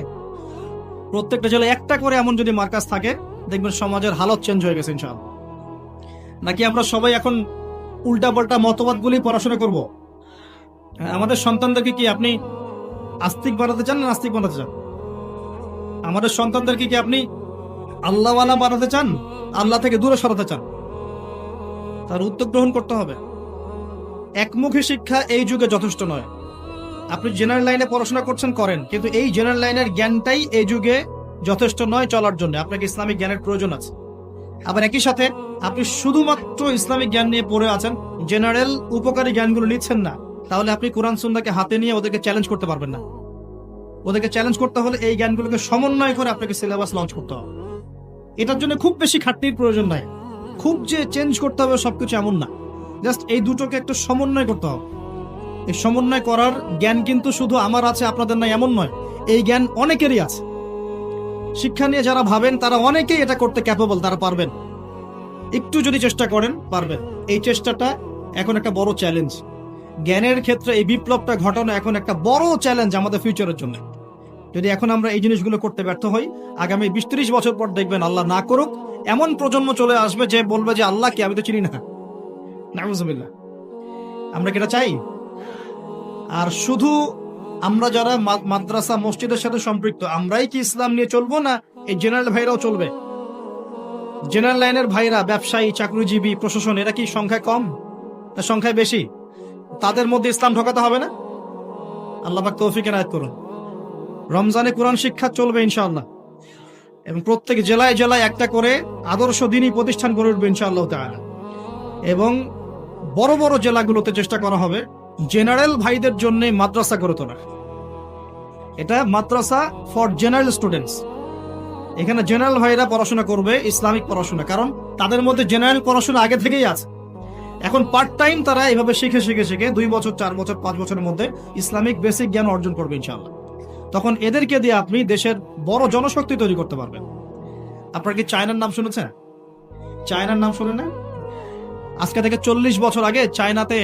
প্রত্যেকটা জেলায় একটা করে এমন যদি মার্কাজ থাকে, দেখবেন সমাজের হালত চেঞ্জ হয়ে গেছে ইনশাআল্লাহ। নাকি আমরা সবাই এখন উল্টাপাল্টা মতবাদগুলি পড়াশোনা করব? আমাদের সন্তানদেরকে কি আপনি আস্তিক বানাতে চান না নাস্তিক বানাতে চান? আমাদের সন্তানদেরকে কি আপনি আল্লাহওয়ালা বানাতে চান, আল্লাহ থেকে দূরে সরাতে চান? তার উদ্যোগ গ্রহণ করতে হবে। একমুখী শিক্ষা এই যুগে যথেষ্ট নয়। আপনি জেনারেল লাইনে পড়াশোনা করছেন করেন, কিন্তু এই জেনারেল লাইনের জ্ঞানটাই এই যুগে যথেষ্ট নয় চলার জন্য। আপনাকে ইসলামিক জ্ঞানের প্রয়োজন আছে। আবার একই সাথে আপনি শুধুমাত্র ইসলামিক জ্ঞান নিয়ে পড়ে আছেন, জেনারেল উপকারী জ্ঞানগুলো নিচ্ছেন না, তাহলে আপনি কোরআন সুন্নাহকে হাতে নিয়ে ওদেরকে চ্যালেঞ্জ করতে পারবেন না। ওদেরকে চ্যালেঞ্জ করতে হলে এই জ্ঞানগুলোকে সমন্বয় করে আপনাকে সিলেবাস লঞ্চ করতে হবে। এটার জন্য খুব বেশি খাটনির প্রয়োজন নাই। খুব যে চেঞ্জ করতে হবে সবকিছু এমন না, জাস্ট এই দুটোকে একটু সমন্বয় করতে হবে। এই সমন্বয় করার জ্ঞান কিন্তু শুধু আমার আছে আপনাদের নাই এমন নয়, এই জ্ঞান অনেকেরই আছে। শিক্ষা নিয়ে যারা ভাবেন তারা অনেকেই এটা করতে ক্যাপেবল, তারা পারবেন। একটু যদি চেষ্টা করেন পারবেন। এই চেষ্টাটা এখন একটা বড় চ্যালেঞ্জ। জ্ঞানের ক্ষেত্রে এই বিপ্লবটা ঘটানো এখন একটা বড় চ্যালেঞ্জ আমাদের ফিউচারের জন্য। যদি এখন আমরা এই জিনিসগুলো করতে ব্যর্থ হই, আগামী 20-30 বছর পর দেখবেন, আল্লাহ না করুক, এমন প্রজন্ম চলে আসবে যে বলবে যে আল্লাহ কি, আমি তো চিনি না। নাউজুবিল্লাহ। আমরা কি এটা চাই? আর শুধু আমরা যারা মাদ্রাসা মসজিদের সাথে সম্পৃক্ত, আমরাই কি ইসলাম নিয়ে চলবো, না এই জেনারেল ভাইরাও চলবে? জেনারেল লাইনের ভাইরা, ব্যবসায়ী, চাকরিজীবী, প্রশাসন, এরা কি সংখ্যায় কম না সংখ্যায় বেশি? তাদের মধ্যে ইসলাম ঢোকাতে হবে না? আল্লাহ পাক তৌফিক এনায়েত করুন। রমজানে কোরআন শিক্ষা চলবে ইনশাআল্লাহ, এবং প্রত্যেক জেলায় জেলায় একটা করে আদর্শ দ্বীনি প্রতিষ্ঠান গড়ে উঠবে ইনশাআল্লাহ তাআলা। এবং বড় বড় জেলাগুলোতে চেষ্টা করা হবে জেনারেল ভাইদের জন্য মাদ্রাসা গড়ে তোলার। এটা মাদ্রাসা ফর জেনারেল স্টুডেন্টস। এখানে জেনারেল ভাইরা পড়াশোনা করবে ইসলামিক পড়াশোনা, কারণ তাদের মধ্যে জেনারেল পড়াশোনা আগে থেকেই আছে। এখন পার্ট টাইম তারা এভাবে শিখে 2 বছর, 4 বছর, 5 বছরের মধ্যে ইসলামিক বেসিক জ্ঞান অর্জন করবে ইনশাআল্লাহ। তখন এদেরকে দিয়ে আপনি দেশের বড় জনশক্তি তৈরি করতে পারবেন। আপনারা কি চায়নার নাম শুনেছেন? চায়নার নাম শুনেন না? আজকে থেকে 40 বছর আগে চায়নাতে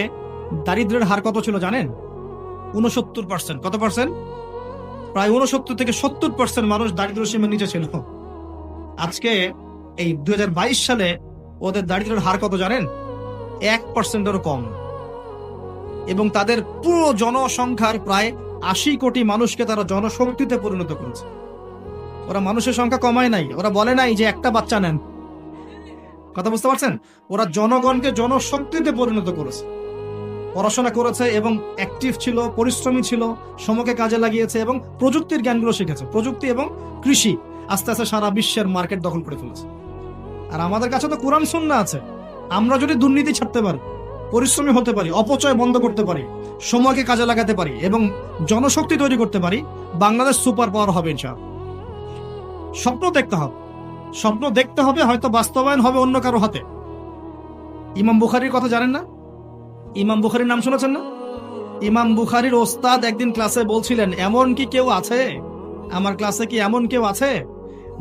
দারিদ্র্যের হার কত ছিল জানেন? 69%। কত পার্সেন্ট? প্রায় 69 থেকে 70% মানুষ দারিদ্র্য সীমার নিচে ছিল। আজকে এই 2022 সালে ওদের দারিদ্র্যের হার কত জানেন? 1%-এরও কম। এবং তাদের পুরো জনসংখ্যার প্রায় 80 কোটি মানুষকে তারা জনশক্তিতে পরিণত করেছে। ওরা মানুষের সংখ্যা কমায় নাই, ওরা বলে নাই যে একটা বাচ্চা নেন। কথা বুঝতে পারছেন? ওরা জনগণকে জনশক্তিতে পরিণত করেছে। পড়াশোনা করেছে এবং অ্যাক্টিভ ছিল, পরিশ্রমী ছিল, সময়কে কাজে লাগিয়েছে এবং প্রযুক্তির জ্ঞানগুলো শিখেছে। প্রযুক্তি এবং কৃষি আস্তে আস্তে সারা বিশ্বের মার্কেট দখল করে ফেলেছে। আর আমাদের কাছে তো কোরআন সুন্নাহ আছে। আমরা যদি দুর্নীতি ছাড়তে পারি, পরিশ্রমী হতে পারি, অপচয় বন্ধ করতে পারি, সময়কে কাজে লাগাতে পারি এবং জনশক্তি তৈরি করতে পারি, বাংলাদেশ সুপার পাওয়ার হবে ইনশাআল্লাহ। স্বপ্ন দেখতে হবে, স্বপ্ন দেখতে হবে, হয়তো বাস্তবায়ন হবে অন্য কারো হাতে। ইমাম বুখারীর কথা জানেন না? ইমাম বুখারীর নাম শুনেছেন না? ইমাম বুখারীর ওস্তাদ একদিন ক্লাসে বলছিলেন, এমন কি কেউ আছে, আমার ক্লাসে কি এমন কেউ আছে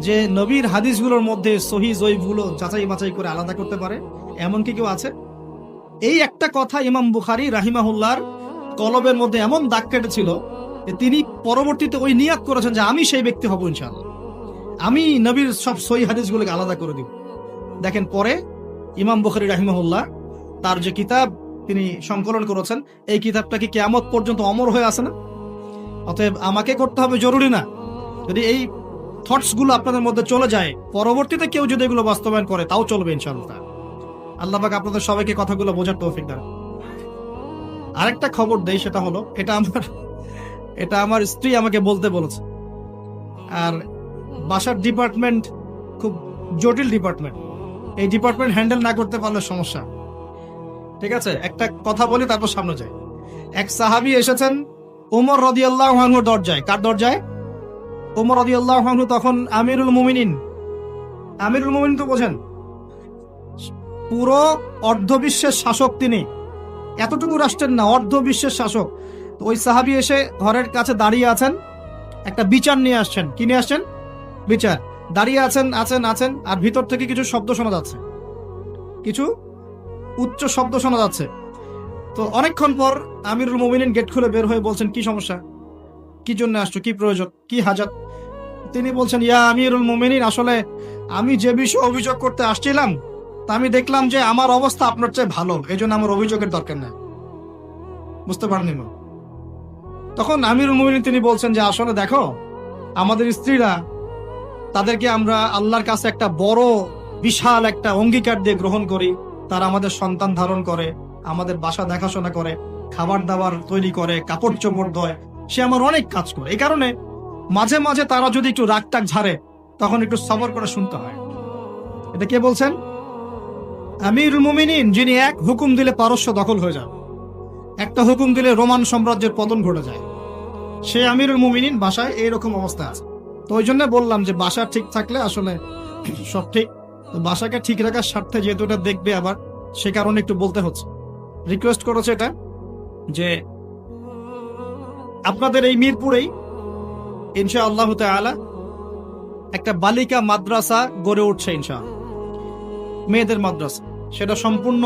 যে নবীর হাদিসগুলোর মধ্যে সহি জয়ীফগুলো যাচাই বাছাই করে আলাদা করতে পারে? এমন কি কেউ আছে? এই একটা কথা ইমাম বুখারী রাহিমাহুল্লাহর কলবের মধ্যে এমন দাগ কেটেছিল যে তিনি পরবর্তীতে ওই নিয়াত করেছেন যে আমি সেই ব্যক্তি হব ইনশাআল্লাহ, আমি নবীর সব সহি হাদিসগুলোকে আলাদা করে দিব। দেখেন, পরে ইমাম বুখারী রাহিমাহুল্লাহ তার যে কিতাব তিনি সংকলন করেছেন, এই কিতাবটা কি কিয়ামত পর্যন্ত অমর হয়ে আছে না? অতএব আমাকে করতে হবে জরুরি না। যদি এই থটস গুলো আপনাদের মধ্যে চলে যায়, পরবর্তীতে কেউ যদি এগুলো বাস্তবায়ন করে তাও চলবে ইনশাআল্লাহ। আল্লাহ পাক আপনাদের সবাইকে কথাগুলো বোঝার তৌফিক দান। আরেকটা খবর দেই, সেটা হলো, এটা আমার স্ত্রী আমাকে বলতে বলেছে। আর বাসার ডিপার্টমেন্ট খুব জটিল ডিপার্টমেন্ট, এই ডিপার্টমেন্ট হ্যান্ডেল না করতে পারলে সমস্যা। ঠিক আছে, একটা কথা বলি তারপর সামনে যাই। এক সাহাবী এসেছেন ওমর রাদিয়াল্লাহু আনহুর দরজায়। কার দরজায়? ওমর রাদিয়াল্লাহু আনহু তখন আমিরুল মুমিনিন। আমিরুল মুমিনিন তো বোঝেন, পুরো অর্ধবিশ্বের শাসক তিনি। এতটুকু রাষ্ট্রের না, অর্ধবিশ্বের শাসক। তো ওই সাহাবী এসে ঘরের কাছে দাঁড়িয়ে আছেন, একটা বিচার নিয়ে আসছেন। কি নিয়ে আসছেন? বিচার। দাঁড়িয়ে আছেন আছেন আছেন, আর ভিতর থেকে কিছু শব্দ শোনা যাচ্ছে, কিছু উচ্চ শব্দ শোনা যাচ্ছে। তো অনেকক্ষণ পর আমিরুল মুমিনিন গেট খুলে বের হয়ে বলছেন, কি সমস্যা, কি জন্য আসছো, কি প্রয়োজন, কি হাজাত? তিনি বলছেন, ইয়া আমিরুল মুমিনিন, আসলে আমি যে বিষয়ে অভিযোগ করতে আসছিলাম, তা আমি দেখলাম যে আমার অবস্থা আপনার চেয়ে ভালো, এই জন্য আমার অভিযোগের দরকার নেই। বুঝতে পারেননি? তখন আমিরুল মুমিনিন তিনি বলছেন যে আসলে দেখো, আমাদের স্ত্রীরা, তাদেরকে আমরা আল্লাহর কাছে একটা বড় বিশাল একটা অঙ্গীকার দিয়ে গ্রহণ করি। তারা আমাদের সন্তান ধারণ করে, আমাদের বাসা দেখাশোনা করে, খাবার দাবার তৈরি করে, কাপড় চোপড় ধোয়, সে আমার অনেক কাজ করে। এই কারণে মাঝে মাঝে তারা যদি একটু রাগ টাক ঝাড়ে, তখন একটু সবর করে শুনতে হয়। এটা কে বলছেন? আমিরুল মুমিনিন, যিনি এক হুকুম দিলে পারস্য দখল হয়ে যায়, একটা হুকুম দিলে রোমান সাম্রাজ্যের পতন ঘটে যায়, সে আমিরুল মুমিনিন বাসায় এইরকম অবস্থা আছে। তো ওই জন্য বললাম যে বাসা ঠিক থাকলে আসলে সব ঠিক। তো বাসাকে ঠিক রাখার স্বার্থে যেহেতু এটা দেখবে আবার, সে কারণে একটু বলতে হচ্ছে। রিকোয়েস্ট করেছে এটা যে আপনাদের এই মিরপুরেই ইনশাআল্লাহ তাআলা একটা বালিকা মাদ্রাসা গড়ে উঠছে ইনশাআল্লাহ, মেয়েদের মাদ্রাসা। সেটা সম্পূর্ণ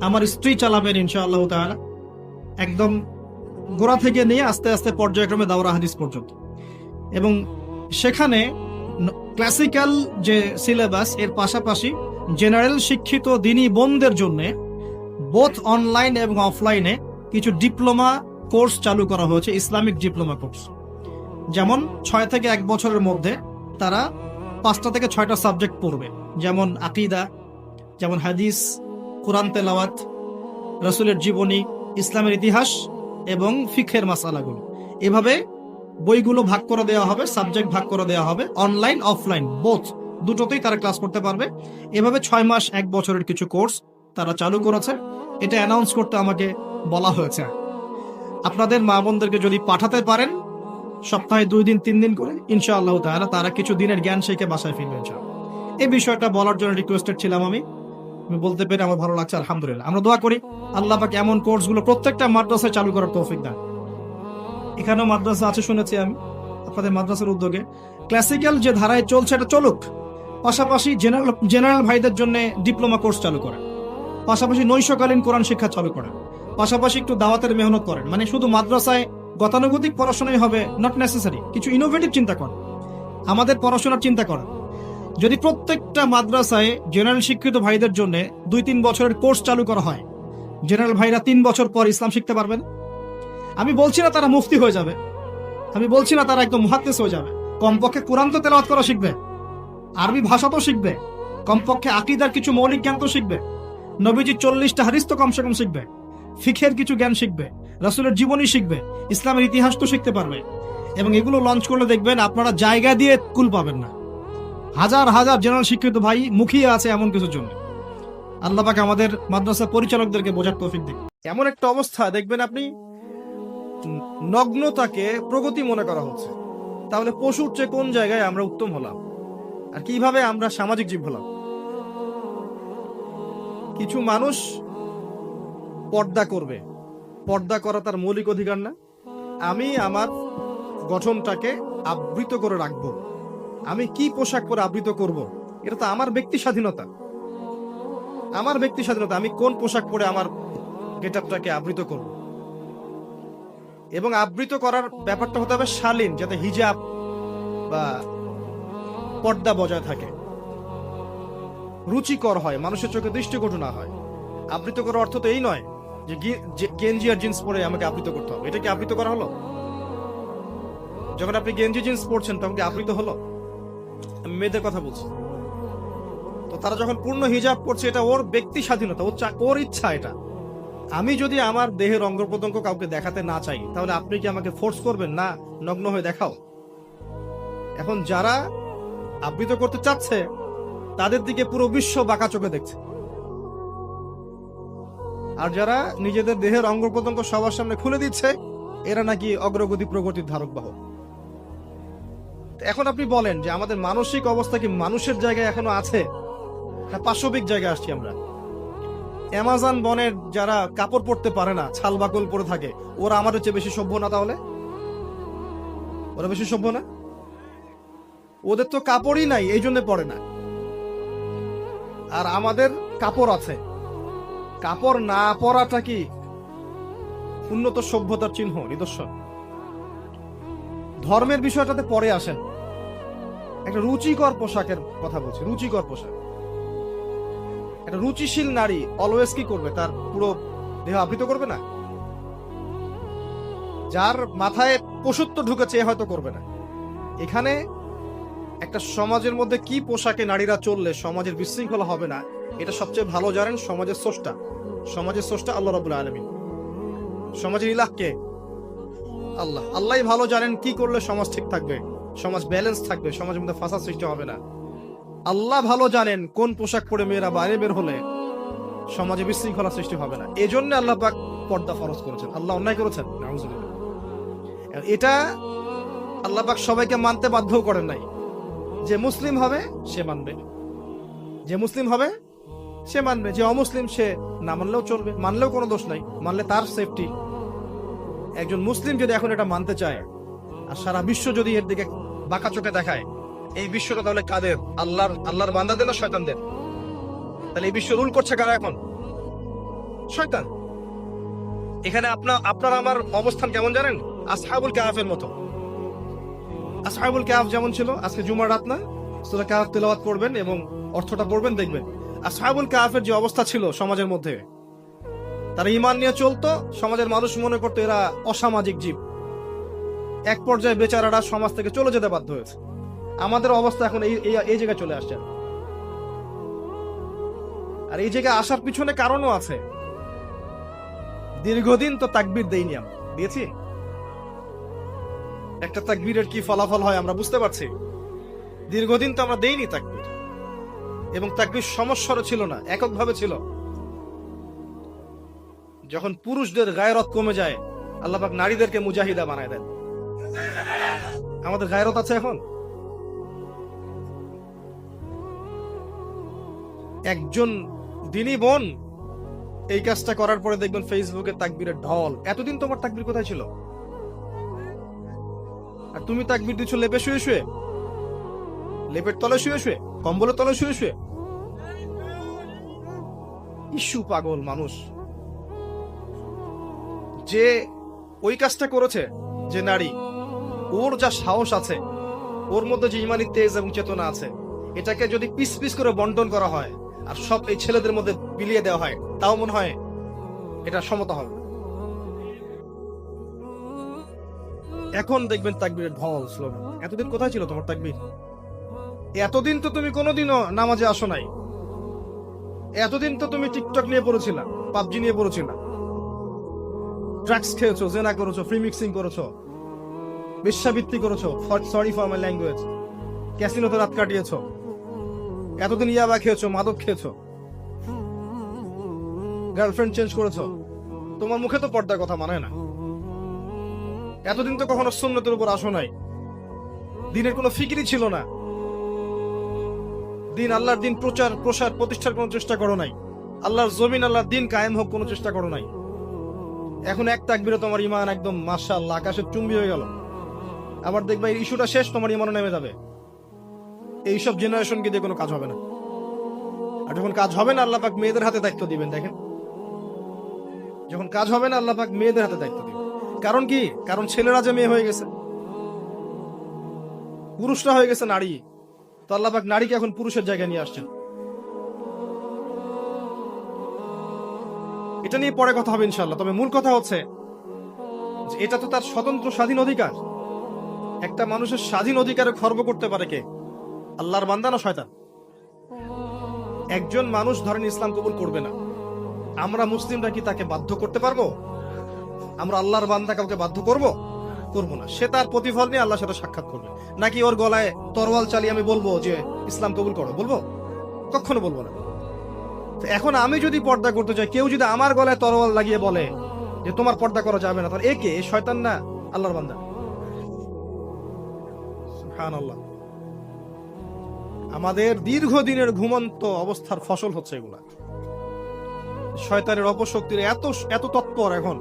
আমার স্ত্রী চালাবেন ইনশাআল্লাহ তাআলা, একদম গোড়া থেকে নিয়ে আস্তে আস্তে পর্যায়ক্রমে দাওরা হাদিস পর্যন্ত। এবং সেখানে ক্লাসিক্যাল যে সিলেবাস, এর পাশাপাশি জেনারেল শিক্ষিত দিনী বোনদের জন্য বোথ অনলাইন এবং অফলাইনে কিছু ডিপ্লোমা কোর্স চালু করা হয়েছে, ইসলামিক ডিপ্লোমা কোর্স। যেমন 6 থেকে 1 বছরের মধ্যে তারা 5টা থেকে 6টা সাবজেক্ট পড়বে, যেমন আকীদা, যেমন হাদিস, কুরআন তেলাওয়াত, রাসূলের জীবনী, ইসলামের ইতিহাস এবং ফিকহের মাসালাগুলো। এভাবে বইগুলো ভাগ করে দেওয়া হবে, সাবজেক্ট ভাগ করে দেওয়া হবে, অনলাইন অফলাইন বোথ, দুটোতেই তারা ক্লাস করতে পারবে। এভাবে 6 মাস 1 বছরের কিছু কোর্স তারা চালু করেছে। এটা অ্যানাউন্স করতে আমাকে বলা হয়েছে। আপনাদের মা বোনদেরকে যদি পাঠাতে পারেন সপ্তাহে 2 দিন 3 দিন করে, ইনশাআল্লাহ তাআলা তারা কিছু দিনের জ্ঞান শিখে বাসায় ফিরবে ইনশাআল্লাহ। এই বিষয়টা বলার জন্য রিকোয়েস্টেড ছিলাম আমি বলতে পেরে আমার ভালো লাগছে, আলহামদুলিল্লাহ। আমরা দোয়া করি আল্লাহ পাক এমন কোর্সগুলো প্রত্যেকটা মাদ্রাসায় চালু করার তৌফিক দেন। এখানেও মাদ্রাসা আছে শুনেছি আমি, আপনাদের মাদ্রাসার উদ্যোগে ক্লাসিক্যাল যে ধারায় চলছে এটা চলুক, পাশাপাশি জেনারেল ভাইদের জন্য ডিপ্লোমা কোর্স চালু করেন, পাশাপাশি নৈশকালীন কোরআন শিক্ষা চালু করেন, পাশাপাশি একটু দাওয়াতের মেহনত করেন। মানে শুধু মাদ্রাসায় গতানুগতিক পড়াশোনাই হবে, নট নেসেসারি, কিছু ইনোভেটিভ চিন্তা করেন, আমাদের পড়াশোনার চিন্তা করেন। যদি প্রত্যেকটা মাদ্রাসায় জেনারেল শিক্ষিত ভাইদের জন্য 2-3 বছরের কোর্স চালু করা হয়, জেনারেল ভাইরা 3 বছর পর ইসলাম শিখতে পারবেন। আমি বলছি না তারা মুফতি হয়ে যাবে, আমি বলছি না তারা একদম মুহাদ্দিস হয়ে যাবে, কমপক্ষে কোরআন তো তেলাওয়াত করা শিখবে, আরবি ভাষা তো শিখবে, কমপক্ষে আকীদার কিছু মৌলিক জ্ঞান তো শিখবে, নবীজির 40টা হাদিস তো কমসে কম শিখবে, ফিকহের কিছু জ্ঞান শিখবে, রাসূলের জীবনী শিখবে, ইসলামের ইতিহাস তো শিখতে পারবে। এবং এগুলো লঞ্চ করলে দেখবেন আপনারা জায়গা দিয়ে কুল পাবেন না। হাজার হাজার জেনারেল শিক্ষিত ভাই মুখিয়ে আছে এমন কিছুর জন্য। আল্লাহ পাক আমাদের মাদ্রাসা পরিচালকদেরকে বোঝার তৌফিক দিন। এমন একটা অবস্থা দেখবেন আপনি, নগ্নতাকে প্রগতি মনে করা হচ্ছে। তাহলে পশুর চেয়ে কোন জায়গায় আমরা উত্তম হলাম, আর কিভাবে আমরা সামাজিক জীব হলাম? কিছু মানুষ পর্দা করবে, পর্দা করা তার মৌলিক অধিকার না? আমি আমার গঠনটাকে আবৃত করে রাখবো, আমি কি পোশাক পরে আবৃত করব, এটা তো আমার ব্যক্তি স্বাধীনতা, আমার ব্যক্তি স্বাধীনতা। আমি কোন পোশাক পরে আমার গেটআপটাকে আবৃত করব, এবং আবৃত করার ব্যাপারটা হতে হবে শালীন, যাতে হিজাব বা পর্দা বজায় থাকে, রুচিকর হয়, মানুষের চোখে দৃষ্টিকটু না হয়। আবৃত করার অর্থ তো এই নয় যে গেঞ্জি আর জিন্স পরে আমাকে আবৃত করতে হবে। এটা কি আবৃত করা হলো? যখন আপনি গেঞ্জি জিন্স পরছেন তখন কি আবৃত হলো? আমি মেয়েদের কথা বলছি। তো তারা যখন পূর্ণ হিজাব পরছে, এটা ওর ব্যক্তি স্বাধীনতা, ওর ইচ্ছা। এটা আমি যদি আমার দেহের অঙ্গ প্রত্যঙ্গ কাউকে দেখাতে না চাই, তাহলে আপনি কি আমাকে ফোর্স করবেন না নগ্ন হয়ে দেখাও? এখন যারা আবৃত করতে চাচ্ছে তাদের দিকে পুরো বিশ্ব বাঁকা চোখে দেখছে, আর যারা নিজেদের দেহের অঙ্গ প্রত্যঙ্গ সবার সামনে খুলে দিচ্ছে, এরা নাকি অগ্রগতি প্রগতির ধারক বাহক। এখন আপনি বলেন যে আমাদের মানসিক অবস্থা কি মানুষের জায়গায় এখনো আছে না পাশবিক জায়গায় আসছি আমরা? অ্যামাজন বনের যারা কাপড় পরতে পারে না, ছাল বাকল পরে থাকে, ওরা আমাদের চেয়ে বেশি সভ্য না? তাহলে ওরা বেশি সভ্য না? ওদের তো কাপড়ই নাই, এই জন্য পরে না। আর আমাদের কাপড় আছে। কাপড় না পরাটা কি উন্নত সভ্যতার চিহ্ন, নিদর্শন? ধর্মের বিষয়টাতে পরে আসেন। একটা রুচিকর পোশাকের কথা বলছি, রুচিকর পোশাক। একটা রুচিশীল নারী অলওয়েজ কি করবে? তার পুরো দেহ আবৃত করবে না? যার মাথায় পশুত্ব ঢুকেছে এ হয়তো করবে না। এখানে একটা সমাজের মধ্যে কি পোশাকে নারীরা চললে সমাজের বিশৃঙ্খলা হবে না, এটা সবচেয়ে ভালো জানেন সমাজের স্রষ্টা। সমাজের স্রষ্টা আল্লাহ রাব্বুল আলামিন। সমাজের ইলাহ কে? আল্লাহ। আল্লাহই ভালো জানেন কি করলে সমাজ ঠিক থাকবে, সমাজ ব্যালেন্স থাকবে, সমাজের মধ্যে ফাসাদ সৃষ্টি হবে না। আল্লাহ ভালো জানেন কোন পোশাক পরে মেয়েরা বাইরে বের হলে সমাজে বিশৃঙ্খলা সৃষ্টি হবে না। এজন্য আল্লাহ পাক পর্দা ফরজ করেছেন। আল্লাহ অন্যায় করেছেন? নাউজুবিল্লাহ। এটা আল্লাহ পাক সবাইকে মানতে বাধ্য করেন নাই। যে মুসলিম হবে সে মানবে, যে মুসলিম হবে সে মানবে, যে অমুসলিম সে না মানলেও চলবে, মানলেও কোনো দোষ নাই, মানলে তার সেফটি। একজন মুসলিম যদি এখন এটা মানতে চায় আর সারা বিশ্ব যদি এর দিকে বাঁকা চোখে দেখায়, এই বিশ্বটা তাহলে কাদের? আল্লাহর বান্দাদের না শয়তানদের? তাহলে এই বিশ্ব রুল করছে কারা এখন? শয়তান। এখানে আপনার আমার অবস্থান কেমন জানেন? আসহাবুল কাহাফের মতো। আসহাবুল কাহাফ যেমন ছিল, আজকে জুমার রাত না, সূরা কাহাফ তেলাওয়াত করবেন এবং অর্থটা পড়বেন, দেখবেন আসহাবুল কাহাফের যে অবস্থা ছিল সমাজের মধ্যে। তারা ঈমান নিয়ে চলতো, সমাজের মানুষ মনে করতো এরা অসামাজিক জীব। এক পর্যায়ে বেচারারা সমাজ থেকে চলে যেতে বাধ্য হয়েছে। আমাদের অবস্থা এখন এই জায়গায় চলে আসছে। আর এই জায়গায় আসার পিছনে কারণও আছে। দীর্ঘদিন তো তাকবীর দেইনি, আমরা দিয়েছি। একটা তাকবীরের কি ফলাফল হয় আমরা বুঝতে পারছি। দীর্ঘদিন তো আমরা দেইনি তাকবীর, এবং তাকবীর সমস্যারও ছিল না, এককভাবে ছিল। যখন পুরুষদের গায়রত কমে যায়, আল্লাহ পাক নারীদেরকে মুজাহিদা বানায় দেন। আমাদের গায়রত আছে এখন? একজন দিনী বোন এই কাজটা করার পরে দেখবেন ফেসবুকে তাকবীরের ঢল। এতদিন তোমার তাকবীর কোথায় ছিল? আর তুমি তাকবীর দিচ্ছ লেপে শুয়ে শুয়ে, লেপের তলে শুয়ে শুয়ে, কম্বলের তলে শুয়ে শুয়ে। ইস্যু পাগল মানুষ। যে ওই কাজটা করেছে, যে নারী, ওর যা সাহস আছে, ওর মধ্যে যে ইমানি তেজ এবং চেতনা আছে, এটাকে যদি পিস পিস করে বন্টন করা হয় আর সব এই ছেলেদের মধ্যে বিলিয়ে দেওয়া হয়, তাও মনে হয় এটা সমতা হবে। এখন দেখবেন তাকবীরের ঢল, স্লোগান। এতদিন কোথায় ছিল তোমার তাকবীর? এতদিন তো তুমি কোনোদিনও নামাজে আসো নাই। এতদিন তো তুমি টিকটক নিয়ে পড়েছিলা, পাবজি নিয়ে পড়েছিলা, ড্রাগস খেয়েছো, জেনা করেছো, ফ্রি মিক্সিং করেছো, বেশ্যাবৃত্তি করেছো, সরি ফর মাই ল্যাঙ্গুয়েজ, ক্যাসিনোতে রাত কাটিয়েছো, এতদিন ইয়াবা খেয়েছো, মাদক খেয়েছো, গার্লফ্রেন্ড চেঞ্জ করেছো। তোমার মুখে তো পর্দার কথা মানায় না। এতদিন তো কখনো সুন্নতের উপর আসো নাই, দিনের কোনো ফিকিরই ছিল না, দিন আল্লাহর দিন প্রচার প্রসার প্রতিষ্ঠার কোনো চেষ্টা করো নাই, আল্লাহর জমিন আল্লাহর দিন কায়েম হোক কোনো চেষ্টা করো নাই। এখন এক তাকবীরে তোমার ইমান একদম মাশাআল্লাহ আকাশের চুম্বি হয়ে গেল। আবার দেখবা এই ইস্যুটা শেষ, তোমার ইমানও নেমে যাবে। এইসব জেনারেশনকে দিয়ে কোনো কাজ হবে না। আর যখন কাজ হবে না, আল্লাহ পাক মেয়েদের হাতে দায়িত্ব দিবেন। দেখেন, যখন কাজ হবে না, আল্লাহ পাক মেয়েদের হাতে দায়িত্ব দিবেন। কারণ কি? কারণ ছেলেরা যে মেয়ে হয়ে গেছে, পুরুষরা হয়ে গেছে নারী, তো আল্লাহ পাক নারীকে এখন পুরুষের জায়গায় নিয়ে আসছেন। এটা নিয়ে পরে কথা হবে ইনশাআল্লাহ। তবে মূল কথা হচ্ছে যে এটা তো তার স্বতন্ত্র স্বাধীন অধিকার। একটা মানুষের স্বাধীন অধিকারে খর্ব করতে পারে কে? আল্লাহর বান্দা না শয়তান? একজন মানুষ ধরেন ইসলাম কবুল করবে না, আমরা মুসলিমরা কি তাকে বাধ্য করতে পারবো? আমরা আল্লাহর বান্দা কাউকে বাধ্য করব? করবো না। সে তার প্রতিফল নিয়ে আল্লাহর সাথে সাক্ষাৎ করবে। নাকি ওর গলায় তরোয়াল চালিয়ে আমি বলবো যে ইসলাম কবুল করো? বলবো? কখনো বলবো না। এখন আমি যদি পর্দা করতে চাই, কেউ যদি আমার গলায় তরোয়াল লাগিয়ে বলে যে তোমার পর্দা করা যাবে না, তাহলে একে শয়তান না আল্লাহর বান্দা? সুবহানাল্লাহ। আমাদের দীর্ঘদিনের ঘুমন্ত অবস্থার ফসল হচ্ছে এগুলা। শয়তানের অপশক্তির এত তৎপর এখন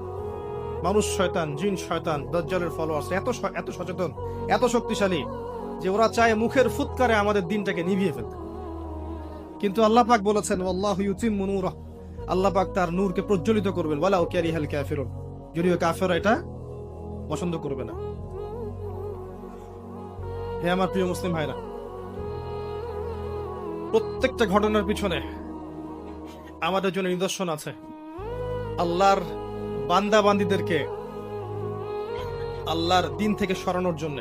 মানুষ, শয়তান, জিন শয়তান, দাজ্জালের ফলোয়ার্স এত সচেতন, এত শক্তিশালী, যে ওরা চায় মুখের ফুৎকারে আমাদের দিনটাকে নিভিয়ে ফেলতে। কিন্তু আল্লাহ পাক বলেছেন ওয়াল্লাহু ইউতিম্মু নূরাহ, আল্লাহ পাক তার নূরকে প্রজ্বলিত করবেন, ওয়ালাউ কারিহাল কাফিরুন, যদিও কাফেররা এটা পছন্দ করবে না। হে আমার প্রিয় মুসলিম ভাইরা, প্রত্যেকটা ঘটনার পিছনে আমাদের জন্য নিদর্শন আছে। আল্লাহর বান্দা বান্দীদেরকে আল্লাহর দিন থেকে সরানোর জন্য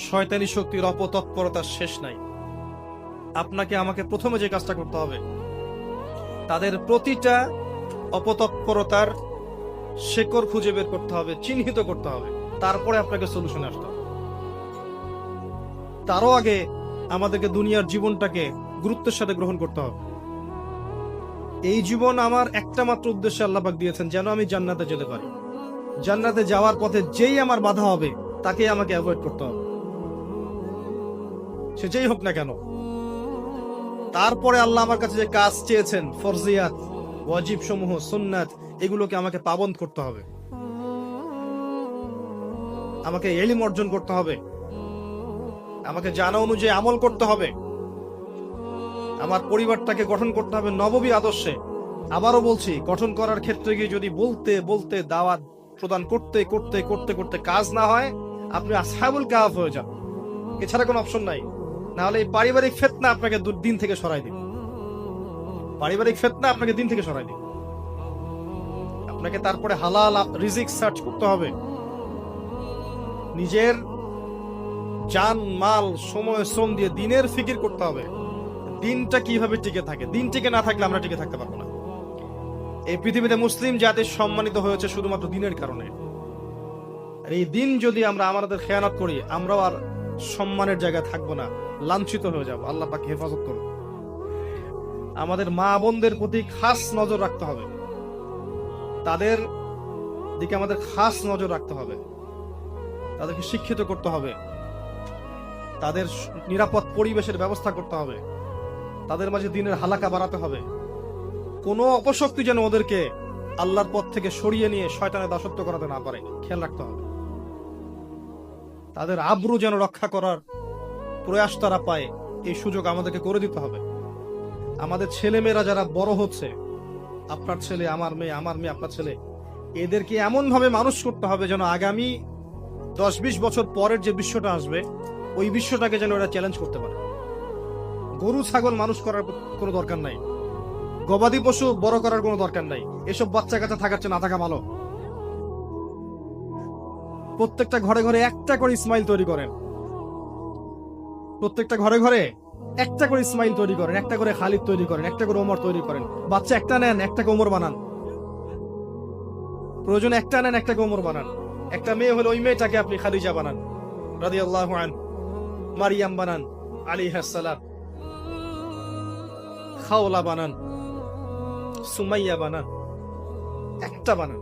শয়তানি শক্তির অপতৎপরতার শেষ নাই। আপনাকে আমাকে প্রথমে যে কাজটা করতে হবে, তাদের প্রতিটা অপতৎপরতার শেকড় খুঁজে বের করতে হবে, চিহ্নিত করতে হবে, তারপরে আপনাকে সলিউশনে আসতে হবে। তারও আগে আমাদেরকে দুনিয়ার জীবনটাকে গুরুত্বের সাথে গ্রহণ করতে হবে। এই জীবন আমার একটা মাত্র উদ্দেশ্যে আল্লাহ পাক দিয়েছেন, যেন আমি জান্নাতে যেতে পারি। জান্নাতে যাওয়ার পথে যেই আমার বাধা হবে তাকে আমাকে অ্যাভয়েড করতে হবে, সে যেই হোক না কেন। তারপরে আল্লাহ আমার কাছে যে কাজ চেয়েছেন, ফরজিয়াত, ওয়াজিব সমূহ, সুন্নাত, এগুলোকে আমাকে পাবন্দ করতে হবে। আমাকে ইলম অর্জন করতে হবে, আমাকে জানা অনুযায়ী আমল করতে হবে, আমার পরিবারটাকে গঠন করতে হবে নববী আদর্শে। আবারও বলছি, গঠন করার ক্ষেত্রে গিয়ে যদি বলতে বলতে দাওয়াত প্রদান করতে করতে করতে করতে কাজ না হয়, আপনি আসহাবুল কাহাফ হয়ে যান। এছাড়া কোনো অপশন নাই। না হলে এই পারিবারিক ফিতনা আপনাকে দিন থেকে সরাই দিবে। পারিবারিক ফিতনা আপনাকে দিন থেকে সরাই দিবে। আপনাকে তারপরে হালাল রিজিক সার্চ করতে হবে, নিজের জান মাল সময় শ্রম দিয়ে দিনের ফিকির করতে হবে। দিনটা কিভাবে টিকে থাকে, দিন টিকে না থাকলে আমরা টিকে থাকতে পারবো না। এই পৃথিবীতে মুসলিম জাতি সম্মানিত হয়েছে শুধুমাত্র দিনের কারণে। আর এই দিন যদি আমরা আমাদের খেয়ানত করি, আমরাও আর সম্মানের জায়গায় থাকবো না, লাঞ্ছিত হয়ে যাব। আল্লাহ পাক হেফাজত করুন। আমাদের মা বোনদের প্রতি খাস নজর রাখতে হবে, তাদের দিকে আমাদের খাস নজর রাখতে হবে, তাদেরকে শিক্ষিত করতে হবে, তাদের নিরাপদ পরিবেশের ব্যবস্থা করতে হবে, তাদের মাঝে দিনের হালাকা বাড়াতে হবে। কোনো অপশক্তি যেন ওদেরকে আল্লাহর পথ থেকে সরিয়ে নিয়ে শয়তানের দাসত্ব করাতে না পারে, খেয়াল রাখতে হবে। তাদের আব্রু যেন রক্ষা করার প্রয়াস তারা পায়, এই সুযোগ আমাদেরকে করে দিতে হবে। আমাদের ছেলে মেয়েরা যারা বড় হচ্ছে, আপনার ছেলে আমার মেয়ে, আমার মেয়ে আপনার ছেলে, এদেরকে এমন ভাবে মানুষ করতে হবে যেন আগামী 10-20 বছর পরের যে বিশ্বটা আসবে, ওই বিশ্বটাকে যেন ওরা চ্যালেঞ্জ করতে পারে। গরু ছাগল মানুষ করার কোনো দরকার নাই, গবাদি পশু বড় করার কোনো দরকার নাই। এসব বাচ্চা কাচ্চা থাকার চেয়ে না থাকা ভালো। প্রত্যেকটা ঘরে ঘরে একটা করে ইসমাইল তৈরি করেন, প্রত্যেকটা ঘরে ঘরে একটা করে ইসমাইল তৈরি করেন, একটা করে খালিদ তৈরি করেন, একটা করে ওমর তৈরি করেন। বাচ্চা একটা নেন, একটাকে ওমর বানান। প্রয়োজনে একটা নেন, একটাকে ওমর বানান। একটা মেয়ে হলে ওই মেয়েটাকে আপনি খাদিজা বানান রাদিয়াল্লাহু আনহা, মারিয়াম বানান আলাইহিস সালাম, খাওলা বানান, সুমাইয়া বানান, একটা বানান।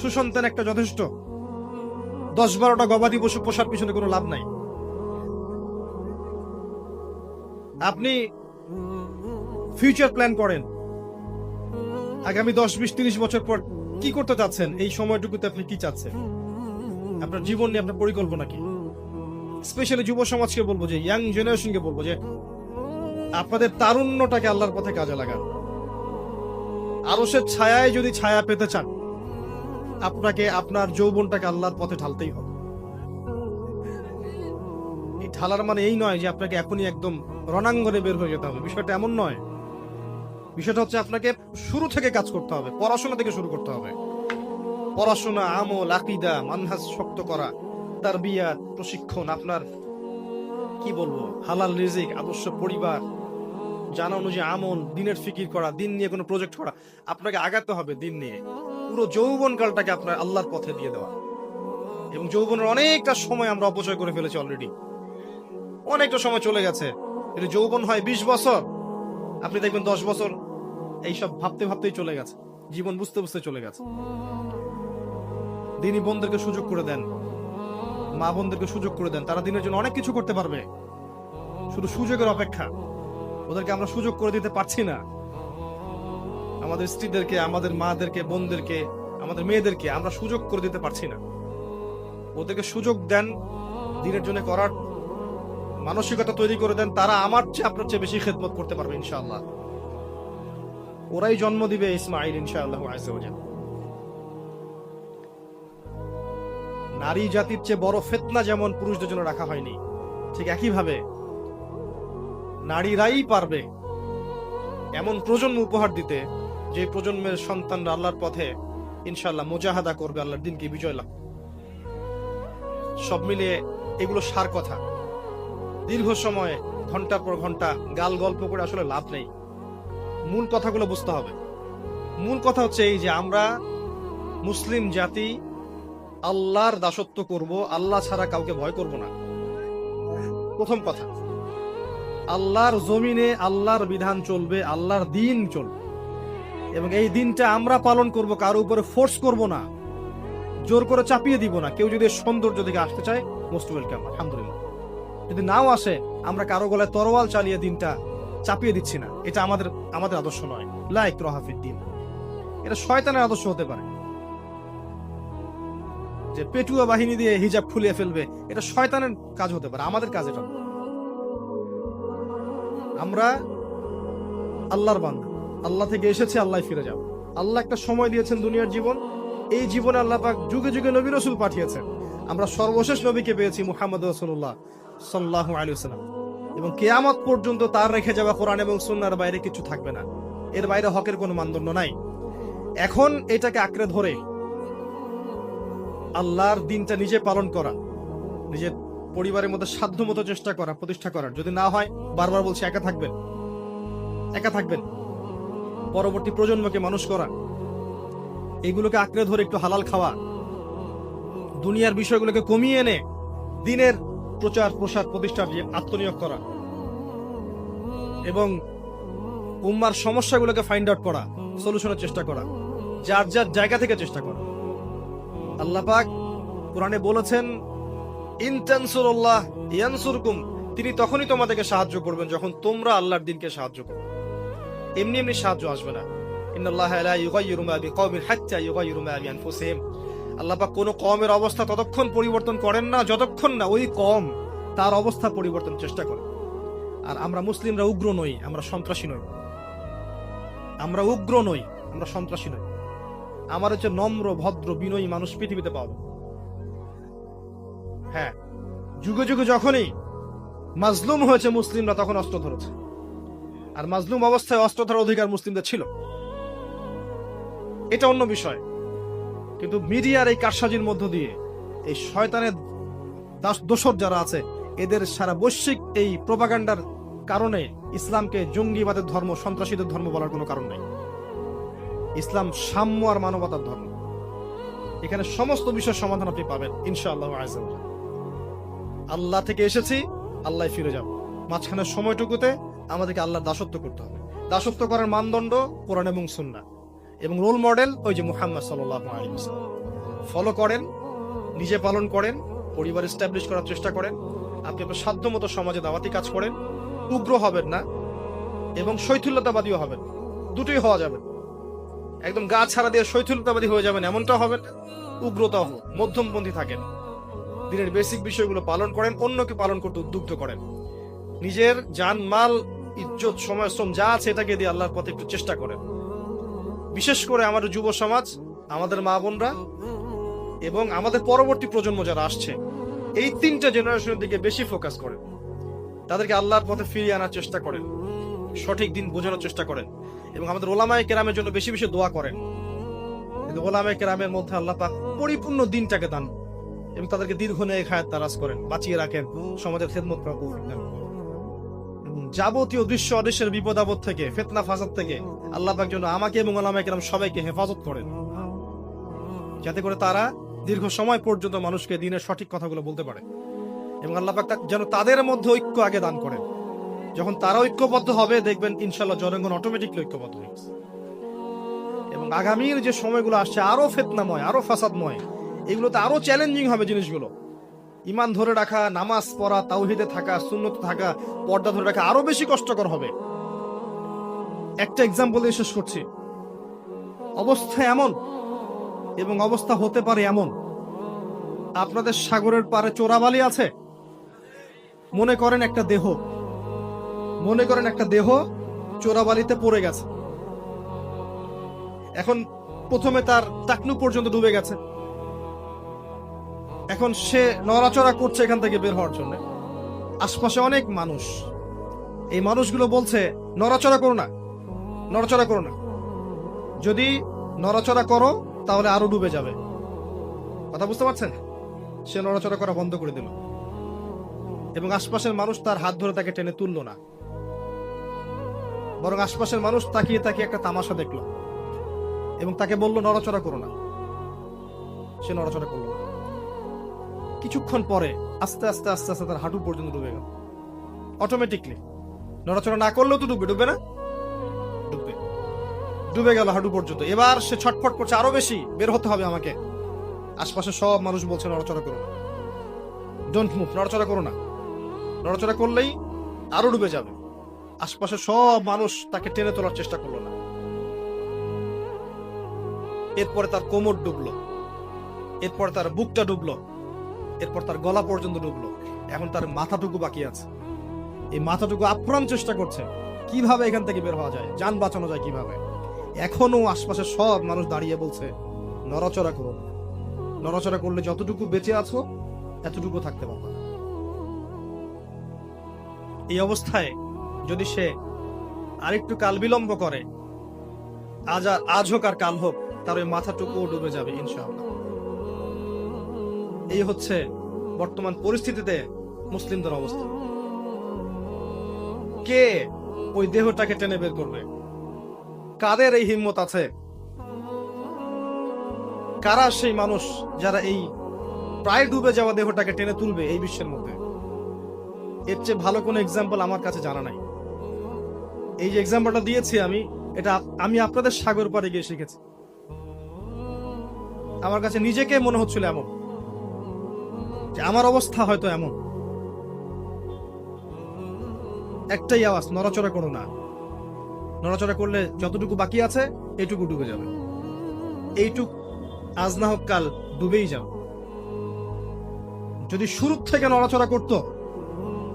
সুসন্তান একটা যথেষ্ট। 10-12টা গবাদি পশু পোষার পিছনে কোনো লাভ নাই। আপনি ফিউচার প্ল্যান করেন, আগামী 10-20-30 বছর পর কি করতে চাচ্ছেন, এই সময়টুকুতে আপনি কি চাচ্ছেন, আপনার জীবন নিয়ে আপনার পরিকল্পনা কি। স্পেশালি যুব সমাজকে বলবো, যে ইয়াং জেনারেশনকে বলবো, যে আপনাদের তারুণ্যটাকে আল্লাহর পথে কাজে লাগান। আরশের ছায়ায় যদি ছায়া পেতে চান, আপনাকে আপনার যৌবনটাকে আল্লাহর পথে ঢালতেই হবে। এই ঢালার মানে এই নয় যে আপনাকে এখনই একদম রণাঙ্গনে বের হয়ে যেতে হবে, বিষয়টা এমন নয়। বিষয়টা হচ্ছে আপনাকে শুরু থেকে কাজ করতে হবে, পড়াশোনা থেকে শুরু করতে হবে। পড়াশোনা, আমল, আকীদা, মানহাজ শক্ত করা, তারবিয়াত, প্রশিক্ষণ, আপনার কি বলবো, হালাল রিজিক, আদর্শ পরিবার, জানা অনুযায়ী আমল, দিনের ফিকির করা, দিন নিয়ে কোনো প্রজেক্ট করা। আপনাকে আগাতে হবে দিন নিয়ে। পুরো যৌবন কালটাকে আপনার আল্লাহর পথে দিয়ে দেওয়া। এবং যৌবনের অনেকটা সময় আমরা অপচয় করে ফেলেছি অলরেডি, অনেকটা সময় চলে গেছে। এটা যৌবন হয় 20 বছর, আপনি দেখবেন 10 বছর এইসব ভাবতে ভাবতেই চলে গেছে, জীবন বুঝতে বুঝতে চলে গেছে। দিনী বোনদেরকে সুযোগ করে দেন, মা বোনদেরকে সুযোগ করে দেন, তারা দিনের জন্য অনেক কিছু করতে পারবে। শুধু সুযোগের অপেক্ষা, ওদেরকে আমরা সুযোগ করে দিতে পারছি না। আমাদের স্ত্রীদেরকে, আমাদের মাদেরকে, বোনদেরকে, আমাদের মেয়েদেরকে আমরা সুযোগ করে দিতে পারছি না। ওদেরকে সুযোগ দেন, দিনের জন্য করার মানসিকতা তৈরি করে দেন, তারা আমার চেয়ে আপনার চেয়ে বেশি খেদমত করতে পারবে ইনশাআল্লাহ। ওরাই জন্ম দিবে ইসমাইল ইনশাআল্লাহ আযজা ওয়া জাল্লা। নারী জাতির চেয়ে বড় ফিতনা যেমন পুরুষদের জন্য রাখা হয়নি, ঠিক একইভাবে নারীরাই পারবে এমন প্রজন্ম উপহার দিতে যে প্রজন্মের সন্তানরা আল্লাহর পথে ইনশাআল্লাহ মুজাহাদা করবে, আল্লাহর দিনকে বিজয় লাভ। সব মিলিয়ে এগুলো সার কথা। দীর্ঘ সময় ঘন্টার পর ঘন্টা গাল গল্প করে আসলে লাভ নেই। মূল কথাগুলো বুঝতে হবে। মূল কথা হচ্ছে এই যে আমরা মুসলিম জাতি আল্লাহর দাসত্ব করব, আল্লাহ ছাড়া কাউকে ভয় করব না। প্রথম কথা, আল্লাহর জমিনে আল্লাহর বিধান চলবে, আল্লাহর দিন চলবে, এবং এই দিনটা আমরা পালন করব, কারো উপরে ফোর্স করব না, জোর করে চাপিয়ে দিব না। কেউ যদি সৌন্দর্য দিকে আসতে চায় মোস্ট ওয়েলকাম, আলহামদুলিল্লাহ। যদি নাও আসে, আমরা কারো গলায় তরোয়াল চালিয়ে দিনটা চাপিয়ে দিচ্ছি না। এটা আমাদের আদর্শ নয়। লা ইকরাহা ফিদ্দিন, এটা শয়তানের আদর্শ হতে পারে। যে পেটুয়া বাহিনী দিয়ে হিজাব খুলিয়ে ফেলবে, এটা শয়তানের কাজ হতে পারে, আমাদের কাজ এটা। আমরা আল্লাহর বান্দা, আল্লাহ থেকে এসেছে, আল্লাহ ফিরে যাব। আল্লাহ একটা সময় দিয়েছেন দুনিয়ার জীবন, এই জীবনে আল্লাহ পাক যুগে যুগে নবী রাসূল পাঠিয়েছেন। আমরা সর্বশেষ নবীকে পেয়েছি মুহাম্মদ রাসূলুল্লাহ সাল্লাল্লাহু আলাইহি ওয়াসাল্লাম, এবং কিয়ামত পর্যন্ত তার রেখে যাওয়া কোরআন এবং সুন্নাহর বাইরে কিছু থাকবে না। এর বাইরে হকের কোনো মানদণ্ড নাই। এখন এটাকে আঁকড়ে ধরে আল্লাহর দিনটা নিজে পালন করা, নিজের পরিবারের মধ্যে সাধ্যমতো চেষ্টা করা, প্রতিষ্ঠা করার। যদি না হয়, বারবার বলছি, একা থাকবেন। পরবর্তী প্রজন্মকে মানুষ করা, এগুলোকে আঁকড়ে ধরে একটু হালাল খাওয়া, দুনিয়ার বিষয়গুলোকে কমিয়ে এনে দিনের প্রচার প্রসার প্রতিষ্ঠার যে আত্মনিয়োগ করা, এবং উম্মার সমস্যাগুলোকে ফাইন্ড আউট করা, সলিউশনের চেষ্টা করা, যার যার জায়গা থেকে চেষ্টা করা। আল্লাহ পাক কোরআনে বলেছেন, ইন তানসুরুল্লাহ ইয়ানসুরকুম, তিনি তখনই তোমাদেরকে সাহায্য করবেন যখন তোমরা আল্লাহর দিনকে সাহায্য করবে। এমনি এমনি সাহায্য আসবে না। ইন্নাল্লাহা লা ইউগাইয়িরু মা বিকওমিন হাত্তা ইউগাইয়িরু মা বিআনফুসিহিম। আল্লাহ পাক কোন কওমের অবস্থা ততক্ষণ পরিবর্তন করেন না যতক্ষণ না ওই কওম তার অবস্থা পরিবর্তনের চেষ্টা করে। আর আমরা মুসলিমরা উগ্র নই, আমরা সন্ত্রাসী নই। আমরা উগ্র নই, আমরা সন্ত্রাসী নই। আমার হচ্ছে নম্র, ভদ্র, বিনয়ী মানুষ পৃথিবীতে পাওয়া যায়। হ্যাঁ, যুগে যুগে যখনই মাজলুম হয়েছে মুসলিমরা, তখন অস্ত্র ধরেছে। আর মাজলুম অবস্থায় অস্ত্র ধরার অধিকার মুসলিমদের ছিল, এটা অন্য বিষয়। কিন্তু মিডিয়ার এই কারসাজির মধ্য দিয়ে এই শয়তানের দোসর যারা আছে, এদের সারা বৈশ্বিক এই প্রোপাগান্ডার কারণে ইসলামকে জঙ্গিবাদের ধর্ম, সন্ত্রাসীদের ধর্ম বলার কোনো কারণ নেই। ইসলাম সাম্য আর মানবতার ধর্ম। এখানে সমস্ত বিষয়ের সমাধান আপনি পাবেন ইনশাআল্লাহ আযজা ওয়া জাল্লা। আল্লাহ থেকে এসেছি, আল্লাহ ফিরে যাব। মাঝখানের সময়টুকুতে আমাদেরকে আল্লাহর দাসত্ব করতে হবে। দাসত্ব করার মানদণ্ড কোরআন এবং সুন্নাহ, এবং রোল মডেল ওই যে মুহাম্মদ সাল্লাল্লাহু আলাইহি ওয়াসাল্লাম। ফলো করেন, নিজে পালন করেন, পরিবার এস্টাবলিশ করার চেষ্টা করেন। আপনি আপনার সাধ্যমতো সমাজে দাওয়াতি কাজ করেন। উগ্র হবেন না এবং শৈথিল্যতাবাদীও হবেন, দুটোই হওয়া যাবে। একদম গা ছাড়া দিয়ে শৈথিল্যতাবাদী হয়ে যাবেন এমনটা হবেন, উগ্রতা হোক, মধ্যমপন্থী থাকেন। দিনের বেসিক বিষয়গুলো পালন করেন, অন্যকে পালন করতে উদ্বুদ্ধ করেন। নিজের জান, মাল, ইজ্জত, সময়, শ্রম যা আছে এটাকে দিয়ে আল্লাহর পথে একটু চেষ্টা করেন। বিশেষ করে আমাদের যুব সমাজ, আমাদের মা বোনরা এবং আমাদের পরবর্তী প্রজন্ম যারা আসছে, এই তিনটা জেনারেশনের দিকে বেশি ফোকাস করেন। তাদেরকে আল্লাহর পথে ফিরিয়ে আনার চেষ্টা করেন, সঠিক দিন বোঝানোর চেষ্টা করেন, এবং আমাদের ওলামায়ে কেরামের জন্য বেশি বেশি দোয়া করেন। কিন্তু ওলামায়ে কেরামের মধ্যে আল্লাহ পাক পরিপূর্ণ দিনটাকে দান এবং তাদেরকে দীর্ঘ নেক হায়াত দারাজ করেন, বাঁচিয়ে রাখেন, সমাজের খেদমত করার তৌফিক দান করেন। যাবতীয় দৃশ্য অদৃশ্যের বিপদ আপদ থেকে, ফিতনা ফাসাদ থেকে আল্লাহ পাক যেন আমাকে এবং ওলামায়ে কেরাম সবাইকে হেফাজত করেন, যাতে করে তারা দীর্ঘ সময় পর্যন্ত মানুষকে দিনের সঠিক কথাগুলো বলতে পারে। এবং আল্লাহ পাক যেন তাদের মধ্যে ঐক্য আগে দান করেন। যখন তারা ঐক্যবদ্ধ হবে, দেখবেন ইনশাআল্লাহ জনগণ অটোমেটিকলি ঐক্যবদ্ধ হয়ে গেছে। এবং আগামীর যে সময়গুলো আসছে আরো ফিতনাময়, আরো ফাসাদময়, এগুলোতে আরো চ্যালেঞ্জিং হবে জিনিসগুলো। ঈমান ধরে রাখা, নামাজ পড়া, তাওহীদে থাকা, সুন্নতে থাকা, পর্দা ধরে রাখা আরো বেশি কষ্টকর হবে। একটা এক্সাম্পল দিয়ে শেষ করছি। অবস্থা এমন এবং অবস্থা হতে পারে এমন, আপনাদের সাগরের পারে চোরাবালি আছে, মনে করেন একটা দেহ চোরাবালিতে পড়ে গেছে। এখন প্রথমে তার টাকনু পর্যন্ত ডুবে গেছে। এখন সে নড়াচড়া করছে এখান থেকে বের হওয়ার জন্য। আশপাশে অনেক মানুষ, এই মানুষগুলো বলছে নড়াচড়া করো না, যদি নড়াচড়া করো তাহলে আরো ডুবে যাবে। কথা বুঝতে পারছেন? সে নড়াচড়া করা বন্ধ করে দিল এবং আশপাশের মানুষ তার হাত ধরে তাকে টেনে তুললো না, বরং আশপাশের মানুষ তাকিয়ে তাকিয়ে একটা তামাশা দেখলো এবং তাকে বলল নড়াচড়া করো না। সে নড়াচড়া করলো না। কিছুক্ষণ পরে আস্তে আস্তে আস্তে আস্তে তার হাঁটু পর্যন্ত ডুবে গেল। অটোমেটিকলি, নড়াচড়া না করলেও তো ডুবে না? ডুবে গেল হাঁটু পর্যন্ত। এবার সে ছটফট করছে, আরো বেশি বের হতে হবে আমাকে। আশপাশে সব মানুষ বলছে নড়াচড়া করো না, ডোন্ট মুভ, নড়াচড়া করো না, নড়াচড়া করলেই আরো ডুবে যাবে। আশপাশে সব মানুষ তাকে টেনে তোলার চেষ্টা করলো না। এরপরে তার কোমর ডুবলো, এরপর তার বুকটা ডুবলো, এরপর তার গলা পর্যন্ত ডুবলো। এখন তার মাথাটুকু বাকি আছে। এই মাথাটুকু আপ্রাণ চেষ্টা করছে কিভাবে এখান থেকে বের হওয়া যায়, যান বাঁচানো যায় কিভাবে। এখনো আশপাশে সব মানুষ দাঁড়িয়ে বলছে নড়াচড়া করো, নড়াচড়া করলে যতটুকু বেঁচে আছো এতটুকু থাকতে পারবে। এই অবস্থায় যদি সে আরেকটু কাল বিলম্ব করে, আজ হোক আর কাল হোক, তার ওই মাথাটুকু ডুবে যাবে ইনশাআল্লাহ। এই হচ্ছে বর্তমান পরিস্থিতিতে মুসলিমদের অবস্থা। কে ওই দেহটাকে টেনে বের করবে? কাদের এই হিম্মত আছে? কারা সেই মানুষ যারা এই প্রায় ডুবে যাওয়া দেহটাকে টেনে তুলবে এই বিশ্বের মধ্যে? এর চেয়ে ভালো কোনো এক্সাম্পল আমার কাছে জানা নাই। এই যে এক্সাম্পলটা দিয়েছি আমি আপনাদের সাগর পাড়ে গিয়ে শিখেছি। আমার কাছে নিজেকে মনে হচ্ছিল এমন যে আমার অবস্থা হয়তো এমন। একটাই আওয়াজ, নড়াচড়া করো না। নড়াচড়া করলে যতটুকু বাকি আছে এইটুকু ডুবে যাবে। এইটুক আজ না হোক কাল ডুবেই যাবে। যদি শুরুর থেকে নড়াচড়া করত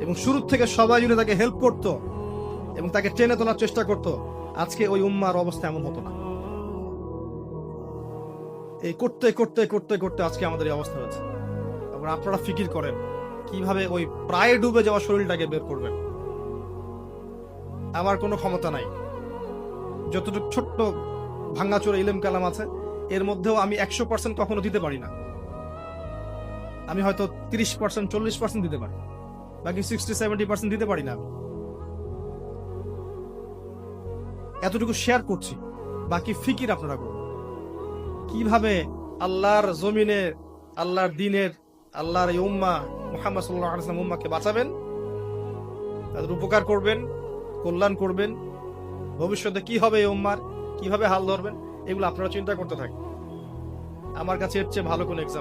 এবং শুরুর থেকে সবাই যদি তাকে হেল্প করত এবং তাকে টেনে তোলার চেষ্টা করত, আজকে ওই উম্মার অবস্থা এমন হতো না। এই করতে করতে করতে করতে আজকে আমাদের এই অবস্থা হয়েছে। আপনারা ফিকির করেন কিভাবে ওই প্রায় ডুবে যাওয়া শরীরটাকে বের করবেন। আমার কোনো ক্ষমতা নাই। যতটুকু ছোট্ট ভাঙাচোরা ইলম কালাম আছে এর মধ্যেও আমি 100% কখনো দিতে পারি না। আমি হয়তো 30%, 40% দিতে পারি, বাকি 60-70% দিতে পারি না। আমি এতটুকু শেয়ার করছি, বাকি ফিকির আপনারা করুন কিভাবে আল্লাহর জমিনে, আল্লাহর দিনের, আল্লাহর এই উম্মাহ মুহাম্মদ সাল্লাল্লাহু আলাইহি ওয়াসাল্লাম উম্মাহকে বাঁচাবেন, তাদের উপকার করবেন, কল্যাণ করবেন। ভবিষ্যতে কি হবে এই উম্মার, কিভাবে হাল ধরবেন, এগুলো আপনারা চিন্তা করতে থাকেন। আমার কাছে এর চেয়ে ভালো কোনো এক্সাম্পল